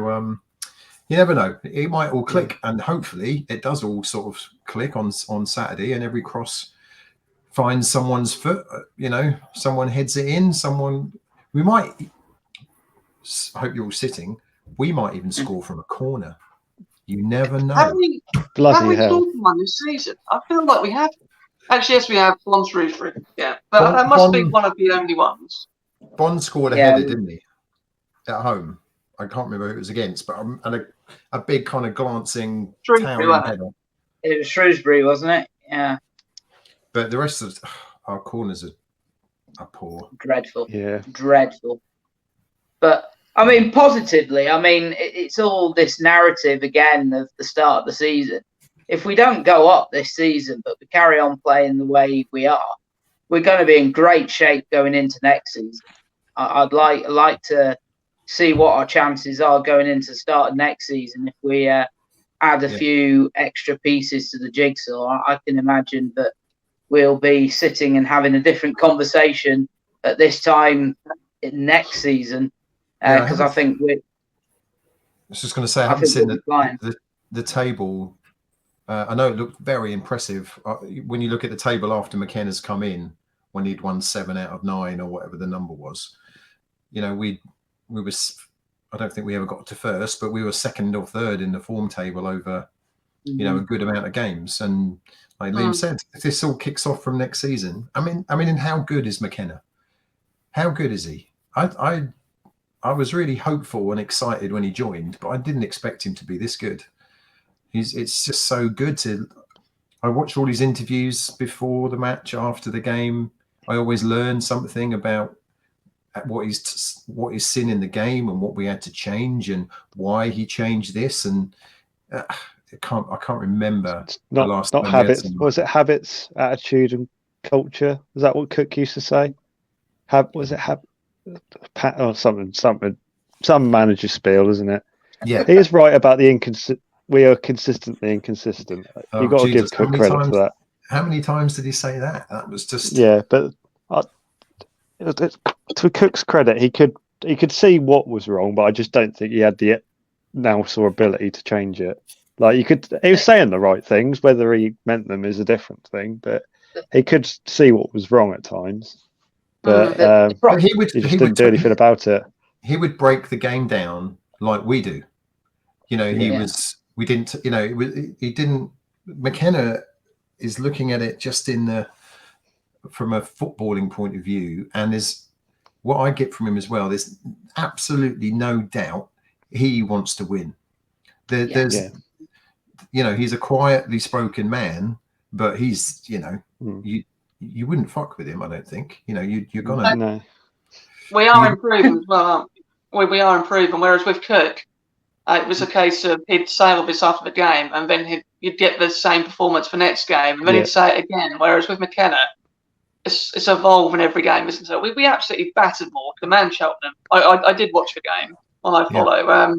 you never know. It might all click, and hopefully it does all sort of click on Saturday, and every cross finds someone's foot. You know, someone heads it in. We might. I hope you're all sitting. We might even score from a corner. You never know. Have we scored from one this season? I feel like we have. Actually, yes, we have. Bond Shrewsbury. Yeah, but that must be one of the only ones. Bond scored a header, didn't he? At home. I can't remember who it was against, but a big kind of glancing towering header. It was Shrewsbury, wasn't it? Yeah. But the rest of our corners are poor. Dreadful. Yeah. Dreadful. But I mean, positively, I mean, it's all this narrative again of the start of the season. If we don't go up this season, but we carry on playing the way we are, we're going to be in great shape going into next season. I'd like to see what our chances are going into the start of next season. If we add a few extra pieces to the jigsaw, I can imagine that we'll be sitting and having a different conversation at this time next season. Because I think I was just going to say, I haven't seen the table. I know it looked very impressive. When you look at the table after McKenna's come in, when he'd won 7 out of 9 or whatever the number was, you know, we were. I don't think we ever got to first, but we were second or third in the form table over, you know, a good amount of games. And like Liam said, if this all kicks off from next season, I mean, and how good is McKenna? How good is he? I was really hopeful and excited when he joined, but I didn't expect him to be this good. It's just so good to. I watch all his interviews before the match, after the game. I always learn something about what he's seen in the game and what we had to change and why he changed this. And I can't remember the last not time we had habits. someone. Was it habits, attitude, and culture? Was that what Cook used to say? Some manager spiel, isn't it? Yeah. He is right about the we are consistently inconsistent. Oh, You've got to Jesus. give Cook credit for that. How many times did he say that? That was just but to Cook's credit, he could see what was wrong, but I just don't think he had the nous or ability to change it. Like he was saying the right things. Whether he meant them is a different thing, but he could see what was wrong at times. But he just didn't do anything about it. He would break the game down like we do. He didn't. He didn't. McKenna is looking at it just from a footballing point of view, and what I get from him as well. There's absolutely no doubt he wants to win. He's a quietly spoken man, but he's you wouldn't fuck with him. I don't think. You're gonna. No. We are improving as well, aren't we? We are improving. Whereas with Cook, it was a case of he'd say all this after the game, and then you'd get the same performance for next game, and then he'd say it again. Whereas with McKenna, it's evolving every game, isn't it? We absolutely battered Morecambe and Cheltenham. I did watch the game while I follow. Yeah.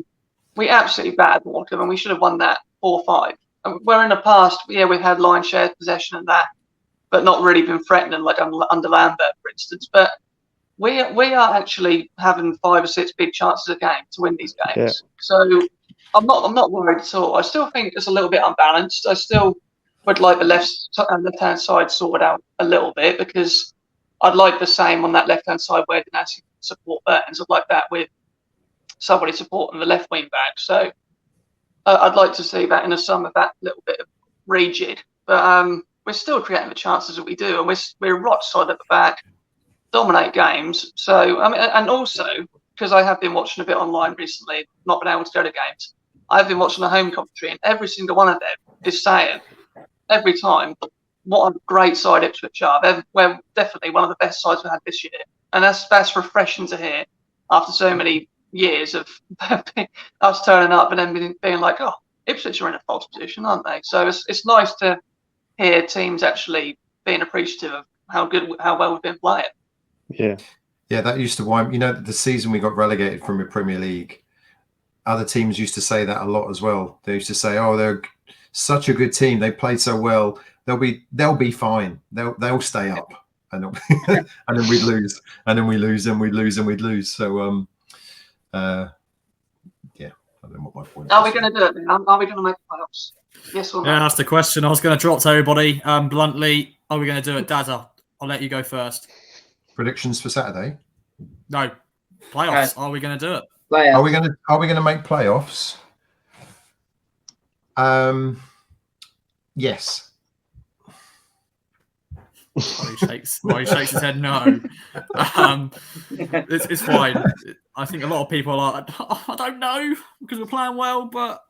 We absolutely battered Morecambe, and we should have won that 4-5. Where in the past, we've had line share possession and that, but not really been threatening like under Lambert, for instance. But we are actually having 5 or 6 big chances a game to win these games. Yeah. So I'm not worried at all. I still think it's a little bit unbalanced. I still would like the left-hand side sorted out a little bit, because I'd like the same on that left-hand side where they actually support Burns. I'd like that with somebody supporting the left wing back. So I'd like to see that in the summer, that little bit of rejig. But we're still creating the chances that we do, and we're rock solid at the back, dominate games. So and also because I have been watching a bit online recently, not been able to go to games. I've been watching the home commentary, and every single one of them is saying every time what a great side Ipswich are. We're definitely one of the best sides we've had this year, and that's refreshing to hear after so many years of us turning up and then being like, oh, Ipswich are in a false position, aren't they? So it's nice to hear teams actually being appreciative of how well we've been playing. Yeah, that used to wind. The season we got relegated from the Premier League, other teams used to say that a lot as well. They used to say, "Oh, they're such a good team. They played so well. They'll be fine. They'll stay up." And and then we'd lose, and then we lose, and we'd lose, and we'd lose. So I don't know what my point is. Are we going to do it then? Are we going to make playoffs? Yes or no? Yeah, that's the question I was going to drop to everybody. Bluntly, are we going to do it? Dazza, I'll let you go first. Predictions for Saturday? No, playoffs. Are we going to do it? Playoffs. Are we going to make playoffs? Yes. He shakes his head no. It's fine. I think a lot of people are. I don't know, because we're playing well, but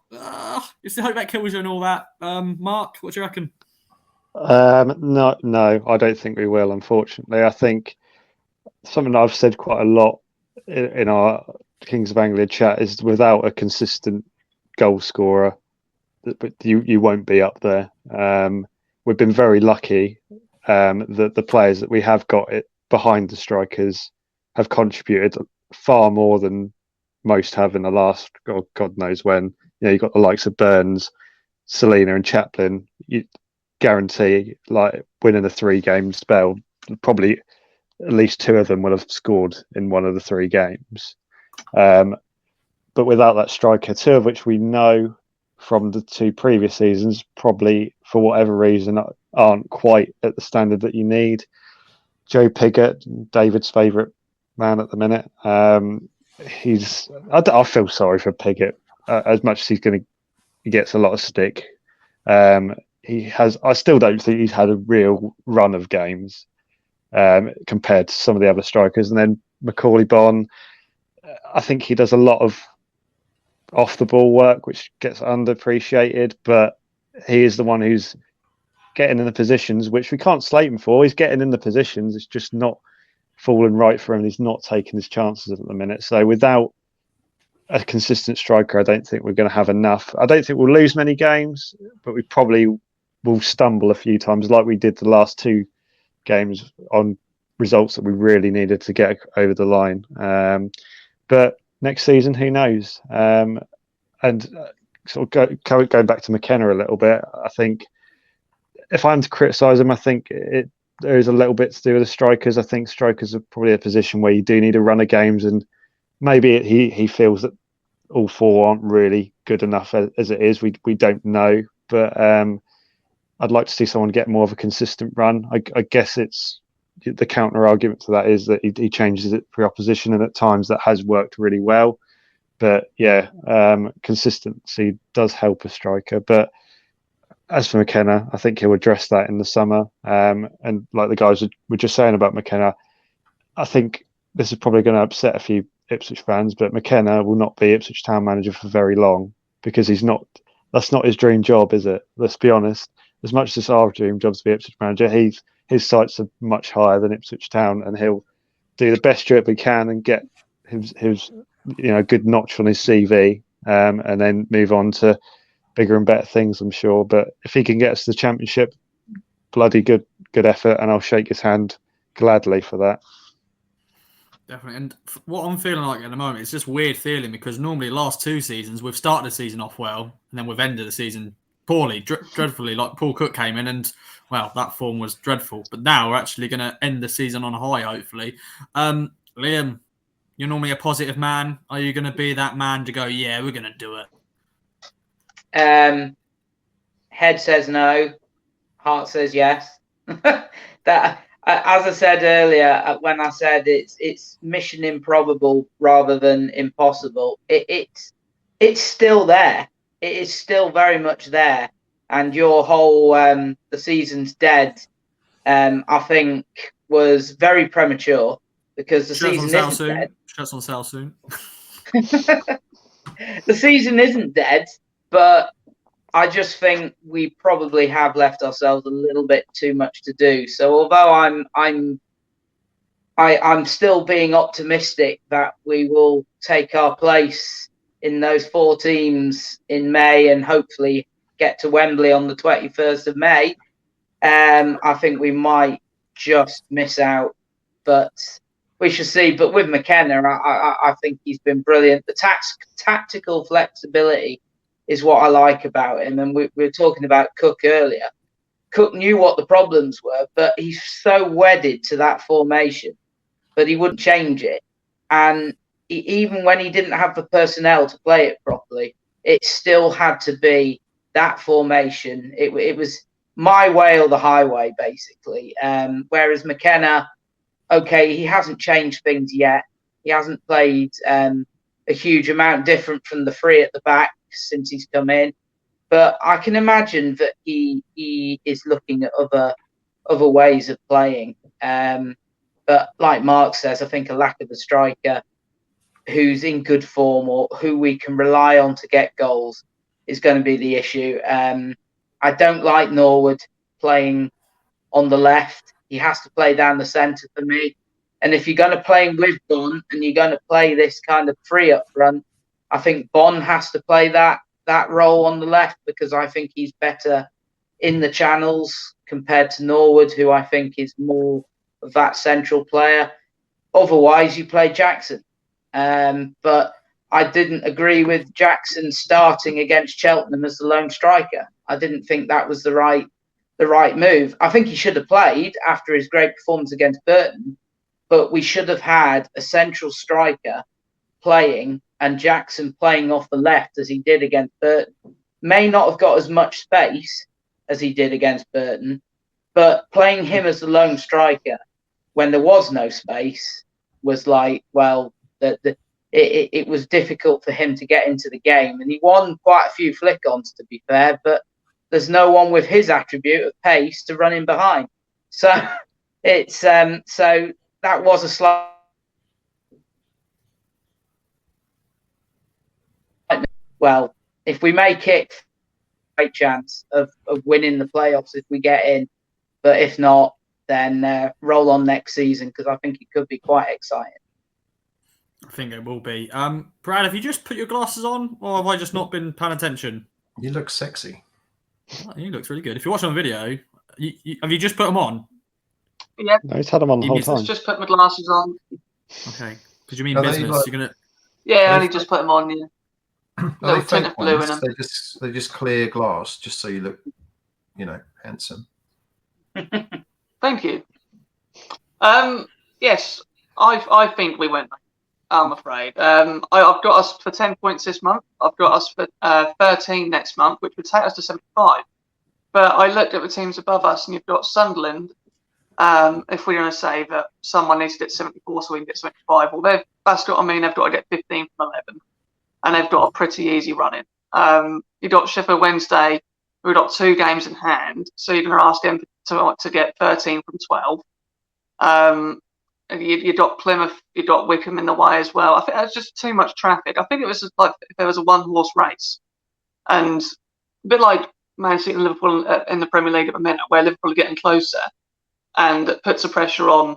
it's the hope that kills you and all that. Mark, what do you reckon? No, I don't think we will. Unfortunately, I think something I've said quite a lot in our Kings of Anglia chat is without a consistent goal scorer, but you won't be up there. We've been very lucky that the players that we have got it behind the strikers have contributed far more than most have in the last God knows when. You've got the likes of Burns, Selina, and Chaplin. You guarantee, like, winning a 3-game spell, probably at least 2 of them will have scored in one of the 3 games. But without that striker, 2 of which we know from the 2 previous seasons, probably for whatever reason aren't quite at the standard that you need. Joe Pigott, David's favourite man at the minute. I feel sorry for Pigott as much as he gets a lot of stick. I still don't think he's had a real run of games compared to some of the other strikers. And then Macaulay Bonne, I think he does a lot of off the ball work, which gets underappreciated, but he is the one who's getting in the positions, which we can't slate him for. He's getting in the positions. It's just not falling right for him. He's not taking his chances at the minute. So without a consistent striker, I don't think we're going to have enough. I don't think we'll lose many games, but we probably will stumble a few times like we did the last 2 games on results that we really needed to get over the line. But next season, who knows? And sort of going back to McKenna a little bit, I think if I'm to criticise him, I think there is a little bit to do with the strikers. I think strikers are probably a position where you do need a run of games, and maybe he feels that all 4 aren't really good enough as it is. We don't know, but I'd like to see someone get more of a consistent run. I guess it's the counter argument to that is that he changes it for opposition, and at times that has worked really well. But yeah, consistency does help a striker. But as for McKenna, I think he'll address that in the summer. And like the guys were just saying about McKenna, I think this is probably going to upset a few Ipswich fans, but McKenna will not be Ipswich Town manager for very long because that's not his dream job, is it? Let's be honest. As much as it's our dream job to be Ipswich manager, his sights are much higher than Ipswich Town, and he'll do the best job he can and get his good notch on his CV, and then move on to bigger and better things, I'm sure. But if he can get us to the Championship, bloody good effort, and I'll shake his hand gladly for that. Definitely. And what I'm feeling like at the moment, it's just weird feeling because normally last 2 seasons we've started the season off well and then we've ended the season poorly, dreadfully. Like Paul Cook came in and, well, that form was dreadful. But now we're actually going to end the season on a high, hopefully. Liam, you're normally a positive man. Are you going to be that man to go, yeah, we're going to do it? Head says no. Heart says yes. That, as I said earlier, when I said it's mission improbable rather than impossible, it's still there. It is still very much there. And your whole the season's dead, I think, was very premature because the season isn't dead. Shirts on sale soon. The season isn't dead, but I just think we probably have left ourselves a little bit too much to do. So although I'm still being optimistic that we will take our place in those 4 teams in May and hopefully get to Wembley on the 21st of May, I think we might just miss out. But we shall see. But with McKenna, I think he's been brilliant. The tactical flexibility is what I like about him. And we were talking about Cook earlier. Cook knew what the problems were, but he's so wedded to that formation, but he wouldn't change it. And even when he didn't have the personnel to play it properly, it still had to be that formation. It was my way or the highway, basically. Whereas McKenna, okay, he hasn't changed things yet. He hasn't played a huge amount different from the 3 at the back since he's come in, but I can imagine that he is looking at other ways of playing. But like Mark says, I think a lack of a striker who's in good form or who we can rely on to get goals is going to be the issue. I don't like Norwood playing on the left. He has to play down the centre for me. And if you're going to play with Bon and you're going to play this kind of 3 up front, I think Bon has to play that role on the left because I think he's better in the channels compared to Norwood, who I think is more of that central player. Otherwise, you play Jackson. But I didn't agree with Jackson starting against Cheltenham as the lone striker. I didn't think that was the right move. I think he should have played after his great performance against Burton, but we should have had a central striker playing and Jackson playing off the left as he did against Burton. May not have got as much space as he did against Burton, but playing him as the lone striker when there was no space was like, well, it was difficult for him to get into the game. And he won quite a few flick-ons, to be fair, but there's no one with his attribute of pace to run in behind. So it's so that was a slight well, if we make it, great chance of winning the playoffs if we get in. But if not, then roll on next season, because I think it could be quite exciting. I think it will be. Brad, have you just put your glasses on, or have I just not been paying attention? You look sexy. Oh, he looks really good. If you're watching on video, have you just put them on? Yeah. No, he's had them on the whole means- time. Let's just put my glasses on. Okay. Because you mean Are they business. like- You're going to... Yeah, I Are only they just put them on. Yeah. Are Little they tint fake of blue in ones? them. They just clear glass, just so you look, handsome. Thank you. Yes, I think we went. I'm afraid. I've got us for 10 points this month. I've got us for 13 next month, which would take us to 75. But I looked at the teams above us, and you've got Sunderland. If we're going to say that someone needs to get 74 so we can get 75, well, they've got to get 15 from 11, and they've got a pretty easy run in. You've got Sheffield Wednesday, who've got 2 games in hand, so you're going to ask them to get 13 from 12. You got Plymouth, you got Wickham in the way as well. I think that's just too much traffic. I think it was like if there was a 1-horse race, and a bit like Man City and Liverpool in the Premier League at the minute, where Liverpool are getting closer, and it puts the pressure on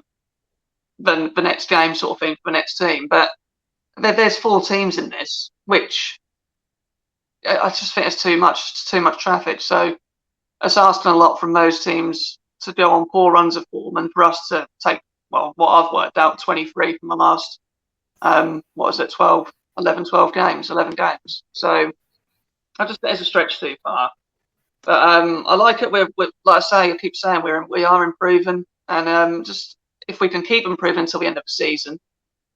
the next game sort of thing for the next team. But there's 4 teams in this, which I just think it's too much traffic. So it's asking a lot from those teams to go on poor runs of form, and for us to take, well, what I've worked out, 23 from the last, 11 games. So I just think it's a stretch too far. But I like it. We're like I say, I keep saying we are improving, and just if we can keep improving until the end of the season,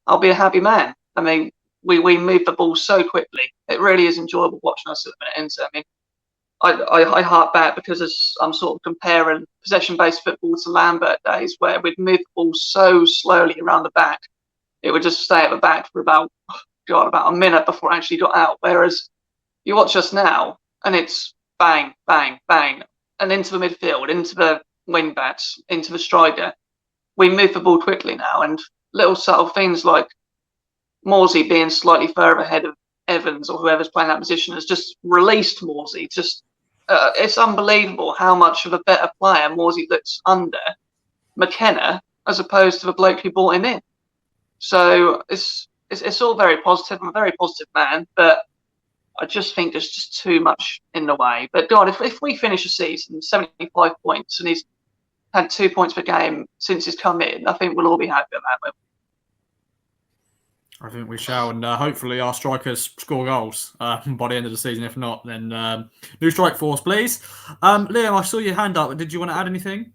I'll be a happy man. I mean, we move the ball so quickly. It really is enjoyable watching us at the minute. I mean, I hark back because I'm sort of comparing possession-based football to Lambert days, where we'd move the ball so slowly around the back, it would just stay at the back for about a minute before it actually got out. Whereas you watch us now, and it's bang, bang, bang, and into the midfield, into the wing backs, into the striker. We move the ball quickly now, and little subtle things like Morsey being slightly further ahead of Evans or whoever's playing that position has just released Morsey. It's unbelievable how much of a better player Morsey looks under McKenna as opposed to the bloke who brought him in. So it's all very positive. I'm a very positive man, but I just think there's just too much in the way. But God, if we finish the season 75 points and he's had 2 points per game since he's come in, I think we'll all be happy with that. I think we shall, and hopefully our strikers score goals by the end of the season. If not, then new strike force, please. Liam, I saw your hand up. Did you want to add anything?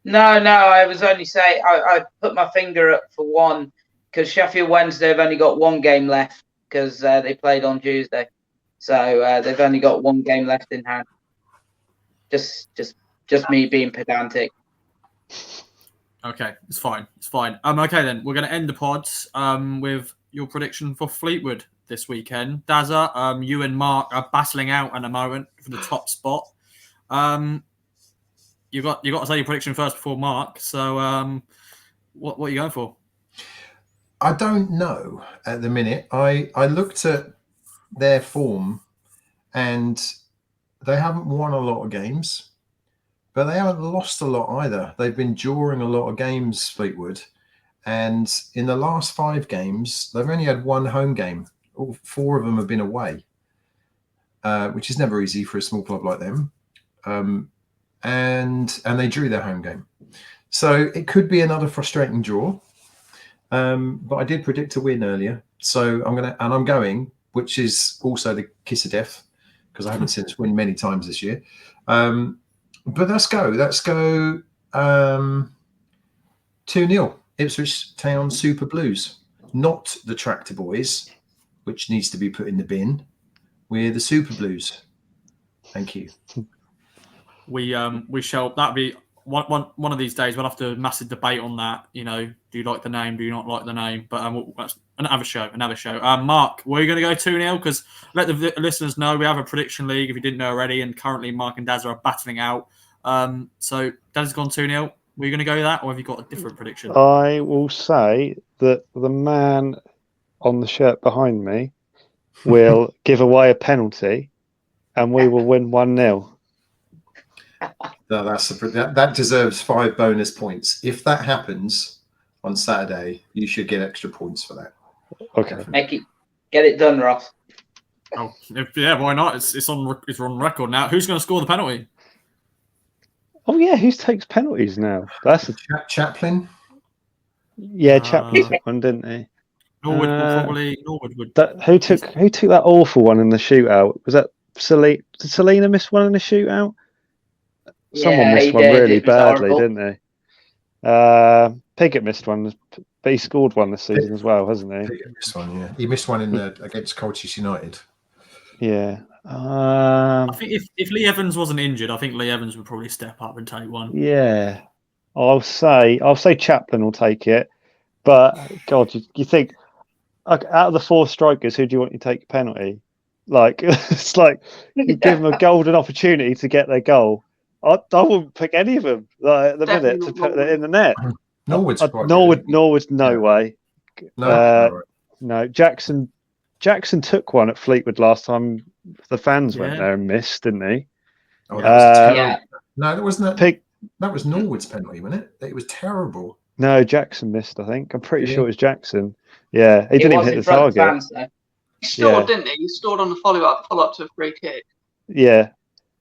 No, I was only saying I put my finger up for one, because Sheffield Wednesday have only got 1 game left because they played on Tuesday, so they've only got 1 game left in hand. Just me being pedantic. Okay, it's fine. Okay, then we're going to end the pods with your prediction for Fleetwood this weekend. Dazza, you and Mark are battling out at the moment for the top spot. You got to say your prediction first before Mark. So, what are you going for? I don't know at the minute. I looked at their form, and they haven't won a lot of games, but they haven't lost a lot either. They've been drawing a lot of games, Fleetwood. And in the last 5 games, they've only had 1 home game. All 4 of them have been away, which is never easy for a small club like them. And they drew their home game. So it could be another frustrating draw. But I did predict a win earlier. So I'm going, which is also the kiss of death, because I haven't seen us win many times this year. But let's go. 2-0. Ipswich Town Super Blues. Not the Tractor Boys, which needs to be put in the bin. We're the Super Blues. Thank you. We shall. That'll be one of these days. We'll have to massive debate on that. Do you like the name? Do you not like the name? But that's another show. Mark, were you going to go 2-0? Because let the listeners know we have a prediction league if you didn't know already, and currently Mark and Daz are battling out. So Daz has gone 2-0. Were you going to go that, or have you got a different prediction? I will say that the man on the shirt behind me will give away a penalty, and we will win 1-0. No, that deserves 5 bonus points. If that happens on Saturday, you should get extra points for that. Okay. Get it done, Ross. Oh, yeah, why not? It's on record now. Who's going to score the penalty? Oh yeah, who takes penalties now? That's Chaplin. Yeah, Chaplin took one, didn't he? Norwood will probably. Norwood would. Who took that awful one in the shootout? Was that Selena? Did Selena miss one in the shootout? Someone missed one really badly, didn't he? Piggott missed one, but he scored one this season as well, hasn't he? Piggott missed one, yeah. He missed one against Colchester United. Yeah. I think if Lee Evans wasn't injured, I think Lee Evans would probably step up and take one. Yeah. I'll say Chaplin will take it, but God, you think out of the 4 strikers, who do you want to take a penalty? Like it's like you give them a golden opportunity to get their goal. I wouldn't pick any of them at the minute to put it in the net. Norwood's no way. No. Jackson took one at Fleetwood last time. The fans went there and missed, didn't he? Oh, that was no, that wasn't that. That was Norwood's penalty, wasn't it? It was terrible. No, Jackson missed. I think I'm pretty sure it was Jackson. Yeah, he didn't even hit the target. Fans, he scored, didn't he? He scored on the follow up to a free kick. Yeah.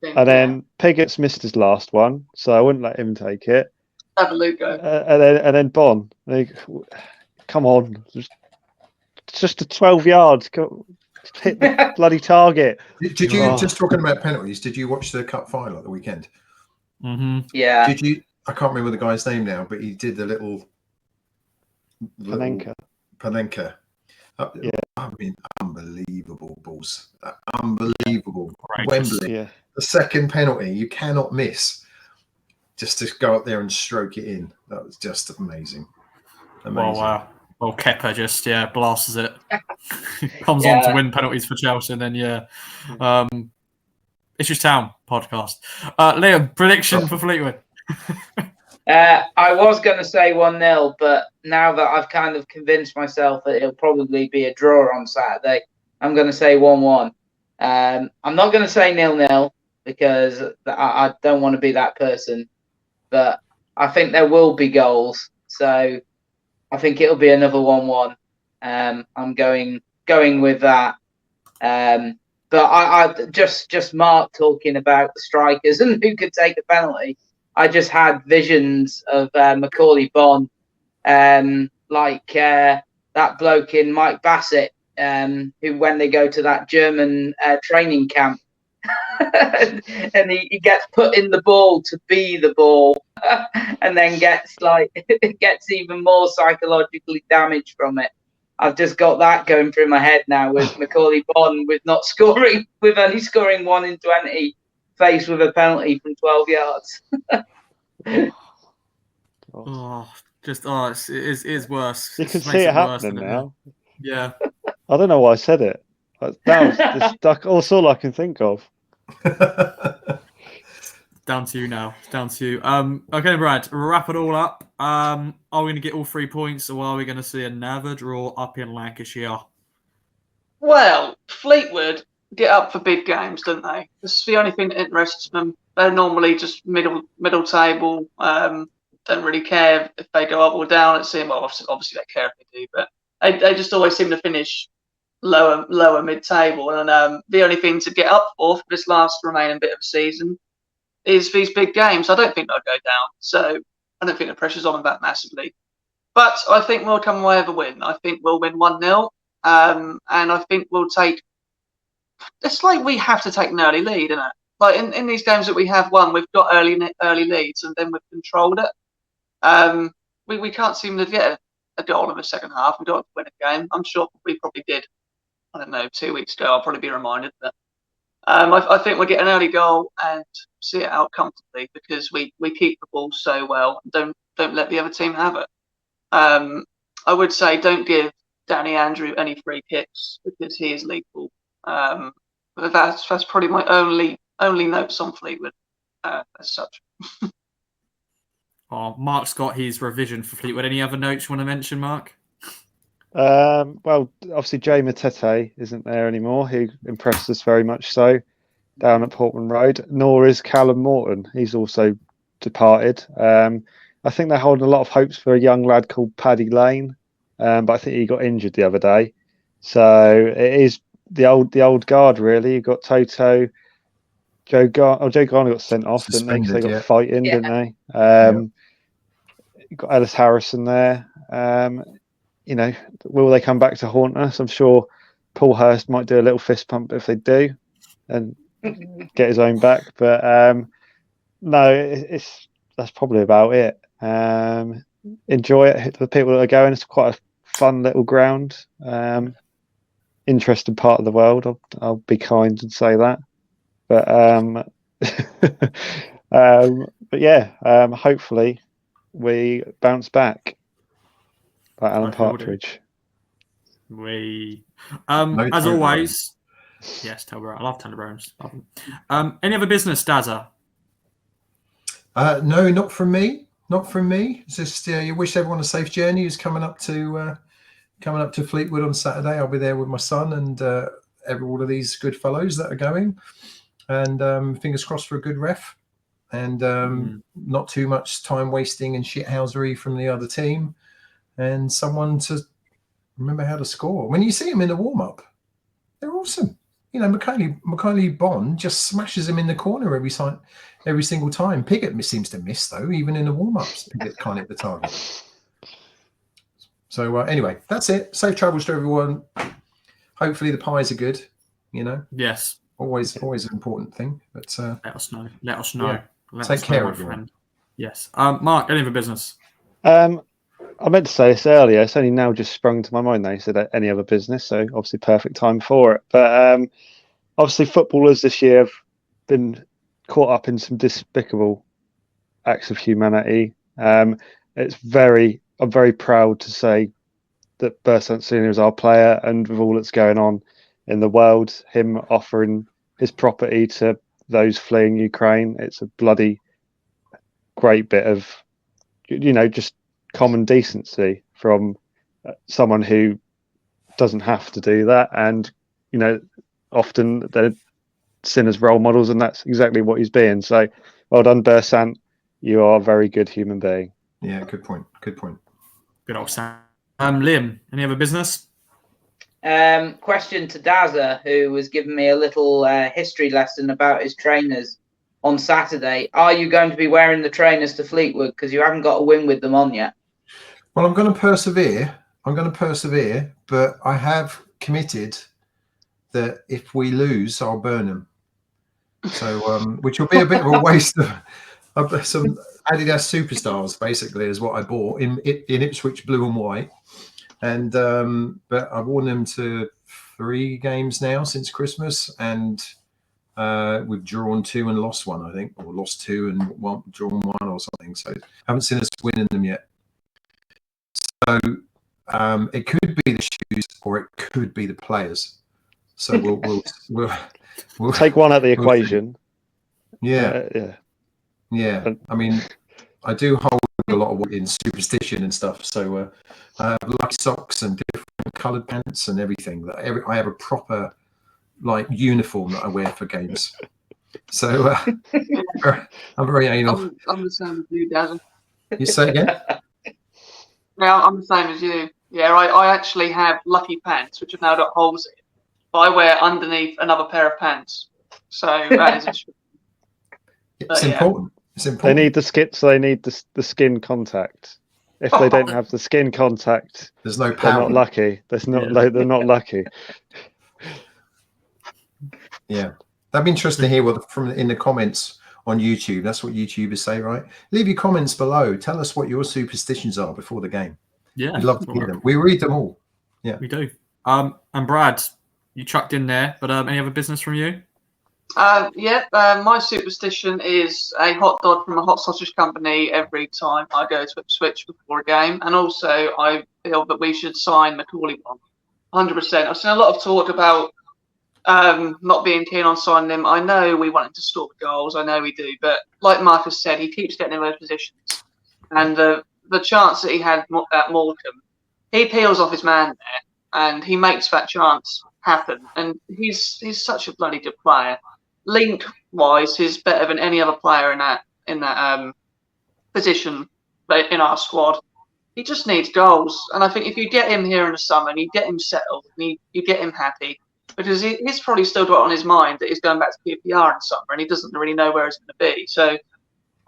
And then Piggott's missed his last one, so I wouldn't let him take it. Have a look, go. And then Bon. Come on. Just a 12 yards. Hit the bloody target. Did you, just talking about penalties, did you watch the cup final at the weekend? Mm-hmm. Yeah. Did you? I can't remember the guy's name now, but he did the little Panenka. Yeah. I mean, unbelievable balls. Unbelievable. Right. Wembley. Yeah. The second penalty, you cannot miss. Just to go up there and stroke it in. That was just amazing. Well, Kepa just blasts it. Comes on to win penalties for Chelsea, and then Issues Town podcast. Liam, prediction for Fleetwood. I was going to say 1-0, but now that I've kind of convinced myself that it'll probably be a draw on Saturday, I'm going to say 1-1. I'm not going to say 0-0 because I don't want to be that person, but I think there will be goals, so I think it'll be another 1-1. I'm going with that. But I just Mark talking about the strikers and who could take a penalty. I just had visions of Macaulay Bonne, like that bloke in Mike Bassett, who when they go to that German training camp, and he gets put in the ball to be the ball, and then gets even more psychologically damaged from it. I've just got that going through my head now with Macaulay Bonne with only scoring 1 in 20, faced with a penalty from 12 yards. It is worse. You can see it happening now. Yeah. I don't know why I said it. That's all I can think of. Down to you now. It's down to you. Okay, Brad, wrap it all up. Are we going to get all 3 points, or are we going to see another draw up in Lancashire? Well, Fleetwood get up for big games, don't they? It's the only thing that interests them. They're normally just middle table. Don't really care if they go up or down. It seems, well, obviously they care if they do, but they just always seem to finish lower mid-table. And the only thing to get up for this last remaining bit of the season is these big games. I don't think they'll go down, so I don't think the pressure's on them that massively. But I think we'll come away with a win. I think we'll win 1-0, and I think we'll take. It's like we have to take an early lead, isn't it? Like in these games that we have won, we've got early leads, and then we've controlled it. We can't seem to get a goal in the second half. We don't have to win a game. I'm sure we probably did. I don't know, 2 weeks ago. I'll probably be reminded that. I think we'll get an early goal and see it out comfortably because we keep the ball so well. Don't let the other team have it. I would say don't give Danny Andrew any free kicks because he is lethal. But that's probably my only notes on Fleetwood as such. Mark's got his revision for Fleetwood. Any other notes you want to mention, Mark? Well, obviously Jay Matete isn't there anymore, who impressed us very much so down at Portman Road, nor is Callum Morton. He's also departed. I think they're holding a lot of hopes for a young lad called Paddy Lane, but I think he got injured the other day. So it is the old guard, really. You've got Toto, Joe Garner got sent off, didn't they? 'Cause they got fighting, didn't they? You've got Ellis Harrison there. Will they come back to haunt us? I'm sure Paul Hurst might do a little fist pump if they do and get his own back. But no, that's probably about it. Enjoy it. The people that are going, it's quite a fun little ground. Interesting part of the world. I'll be kind and say that. But but yeah, hopefully we bounce back. Like Alan Partridge. As always, yes, Toblerone. I love Toblerones. Any other business, Dazza? No, not from me. Not from me. It's just you wish everyone a safe journey. Who's coming up to Fleetwood on Saturday? I'll be there with my son and all of these good fellows that are going. And fingers crossed for a good ref, and not too much time wasting and shithousery from the other team. And someone to remember how to score. When you see them in the warm-up, they're awesome. Macaulay Bond just smashes him in the corner every single time. Piggott seems to miss, though, even in the warm-ups. Piggott can't hit the target. So anyway, that's it. Safe travels to everyone. Hopefully the pies are good, Yes. Always an important thing. But let us know. Yeah. Take care, everyone. Yes. Mark, any other business? I meant to say this earlier. It's only now just sprung to my mind. They said any other business, so obviously perfect time for it. But obviously, footballers this year have been caught up in some despicable acts of humanity. I'm very proud to say that Bersant Senior is our player, and with all that's going on in the world, him offering his property to those fleeing Ukraine, it's a bloody great bit of, just common decency from someone who doesn't have to do that, and often they're seen as role models, and that's exactly what he's being. So well done, Bersant. You are a very good human being. Yeah, good point. Good old Sam. Liam, any other business? Question to Dazza, who was giving me a little history lesson about his trainers on Saturday. Are you going to be wearing the trainers to Fleetwood, because you haven't got a win with them on yet? Well, I'm going to persevere, but I have committed that if we lose, I'll burn them. So, which will be a bit of a waste of some Adidas Superstars, basically, is what I bought in Ipswich blue and white. And but I've worn them to 3 games now since Christmas, and we've drawn 2 and lost 1, I think, or lost 2 and drawn 1 or something. So haven't seen us winning them yet. So it could be the shoes, or it could be the players. So we'll take one out of the equation. Yeah. I mean, I do hold a lot of weight in superstition and stuff. So I have lucky socks and different coloured pants and everything. I have a proper uniform that I wear for games. So I'm very anal. I'm the same as you, Dazza. You say again? Yeah, I'm the same as you. Yeah, I actually have lucky pants, which have now got holes in, but I wear underneath another pair of pants. So that is interesting. It's important. It's important. They need the skits. So they need the skin contact. If they don't have the skin contact, there's no power. They're not lucky. They're not lucky. Yeah, that'd be interesting to hear what from in the comments on YouTube. That's what YouTubers say, right? Leave your comments below. Tell us what your superstitions are before the game. Yeah, we'd love to hear them. We read them all. Yeah, we do. And Brad, you chucked in there, but any other business from you? My superstition is a hot dog from a hot sausage company every time I go to Ipswich before a game, and also I feel that we should sign Macaulay Bond 100%. I've seen a lot of talk about not being keen on signing him. I know we want him to score goals, I know we do, but like Marcus said, he keeps getting in those positions, and the chance that he had at Morecambe he peels off his man there, and he makes that chance happen. And he's such a bloody good player. Link wise, he's better than any other player in that position in our squad. He just needs goals, and I think if you get him here in the summer and you get him settled and you get him happy, because he's probably still got on his mind that he's going back to PPR in the summer and he doesn't really know where he's going to be. So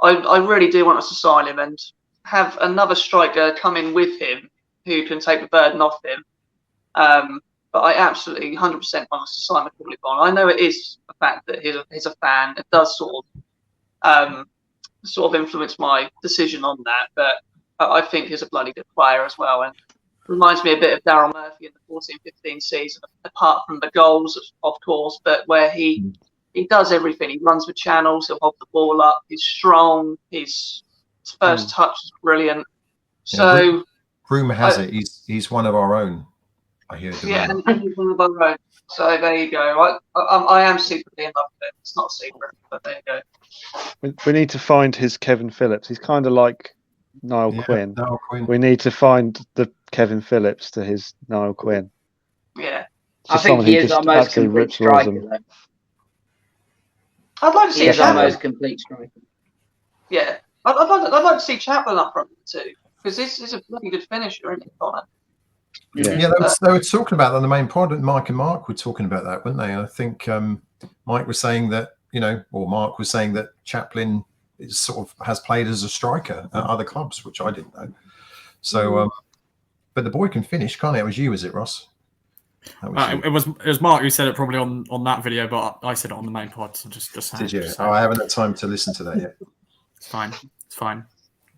I really do want us to sign him and have another striker come in with him who can take the burden off him. But I absolutely 100% want us to sign Macaulay Bonne. I know it is a fact that he's a fan. It does sort of influence my decision on that, but I think he's a bloody good player as well, and reminds me a bit of Darren Murphy in the 14-15 season, apart from the goals, of course, but where he does everything. He runs the channels, he'll hold the ball up, he's strong, his first touch is brilliant. So rumour has it he's one of our own. I hear the and he's one of our own. So there you go. I am secretly in love with him. It's not a secret, but there you go. We need to find his Kevin Phillips. He's kind of like Niall Quinn. Niall Quinn. We need to find the Kevin Phillips to his Niall Quinn. Yeah. I think he is our most complete striker. I'd like to see He is our Chaplin. most complete striker. Yeah. I'd like to see Chaplin up front too, because this is a bloody good finisher, isn't he, Connor? Yeah, they were talking about that on the main pod. Mike and Mark were talking about that, weren't they? And I think Mike was saying that, or Mark was saying that Chaplin is sort of has played as a striker at other clubs, which I didn't know. So, but the boy can finish, can't he? It was you, is it, Ross? It was Mark who said it probably on that video, but I said it on the main pod. So just saying. Did you? I haven't had time to listen to that yet. It's fine.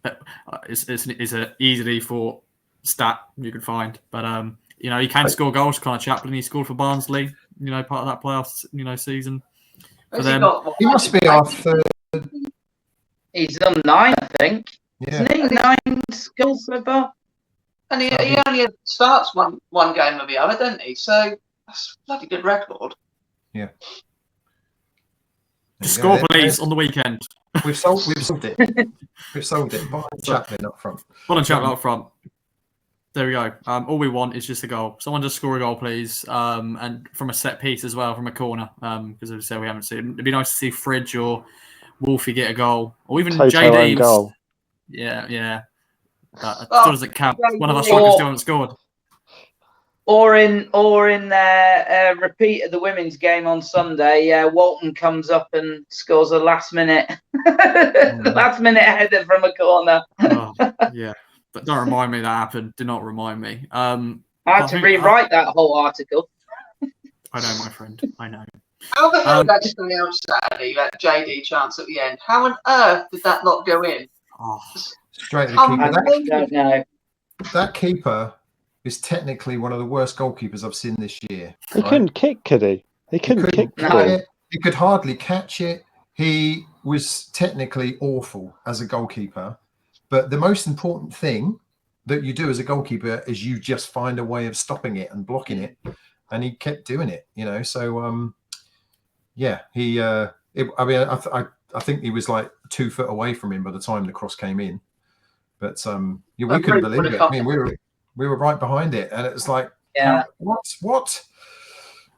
But it's an easily for stat you can find, but he can score goals. Kind of Chaplin, he scored for Barnsley. Part of that playoffs season. For them, he must be our third. He's done 9, I think. Yeah. Isn't he 9 goals so far? And he only starts one game or the other, doesn't he? So that's a bloody good record. Yeah. Just score, please, on the weekend. We've sold it. We've sold it. Bonne Chaplin up front. Bonne Chaplin up front. There we go. All we want is just a goal. Someone just score a goal, please. And from a set piece as well, from a corner. Because as I said, we haven't seen. It'd be nice to see Fridge or Wolfie get a goal, or even JD. Goal. Yeah. That still doesn't count. One of our strikers still haven't scored. Or in their repeat of the women's game on Sunday, Walton comes up and scores a last minute header from a corner. Yeah, but don't remind me that happened. Do not remind me. I had to rewrite that whole article. I know, my friend. I know. How the hell did that just go out Saturday? That JD chance at the end. How on earth did that not go in? Straight to the keeper. I don't know. That keeper is technically one of the worst goalkeepers I've seen this year. He couldn't kick, could he? He couldn't kick. He could hardly catch it. He was technically awful as a goalkeeper. But the most important thing that you do as a goalkeeper is you just find a way of stopping it and blocking it. And he kept doing it, So, I think he was like 2 foot away from him by the time the cross came in. But we couldn't believe it. I mean, we were right behind it, and it was like, what?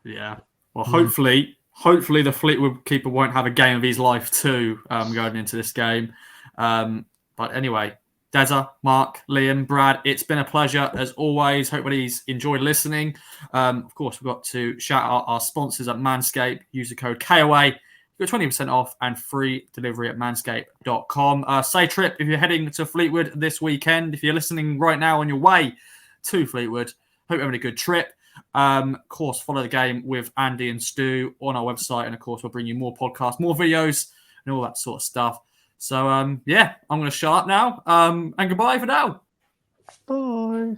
Yeah. Well, hopefully the Fleetwood keeper won't have a game of his life too going into this game. But anyway, Deza, Mark, Liam, Brad, it's been a pleasure as always. Hope everybody's enjoyed listening. Of course, we've got to shout out our sponsors at Manscaped. Use the code KOA. You've got 20% off and free delivery at manscaped.com. Say trip if you're heading to Fleetwood this weekend. If you're listening right now on your way to Fleetwood, hope you're having a good trip. Of course, follow the game with Andy and Stu on our website. And of course, we'll bring you more podcasts, more videos, and all that sort of stuff. So, I'm going to shut up now. And goodbye for now. Bye.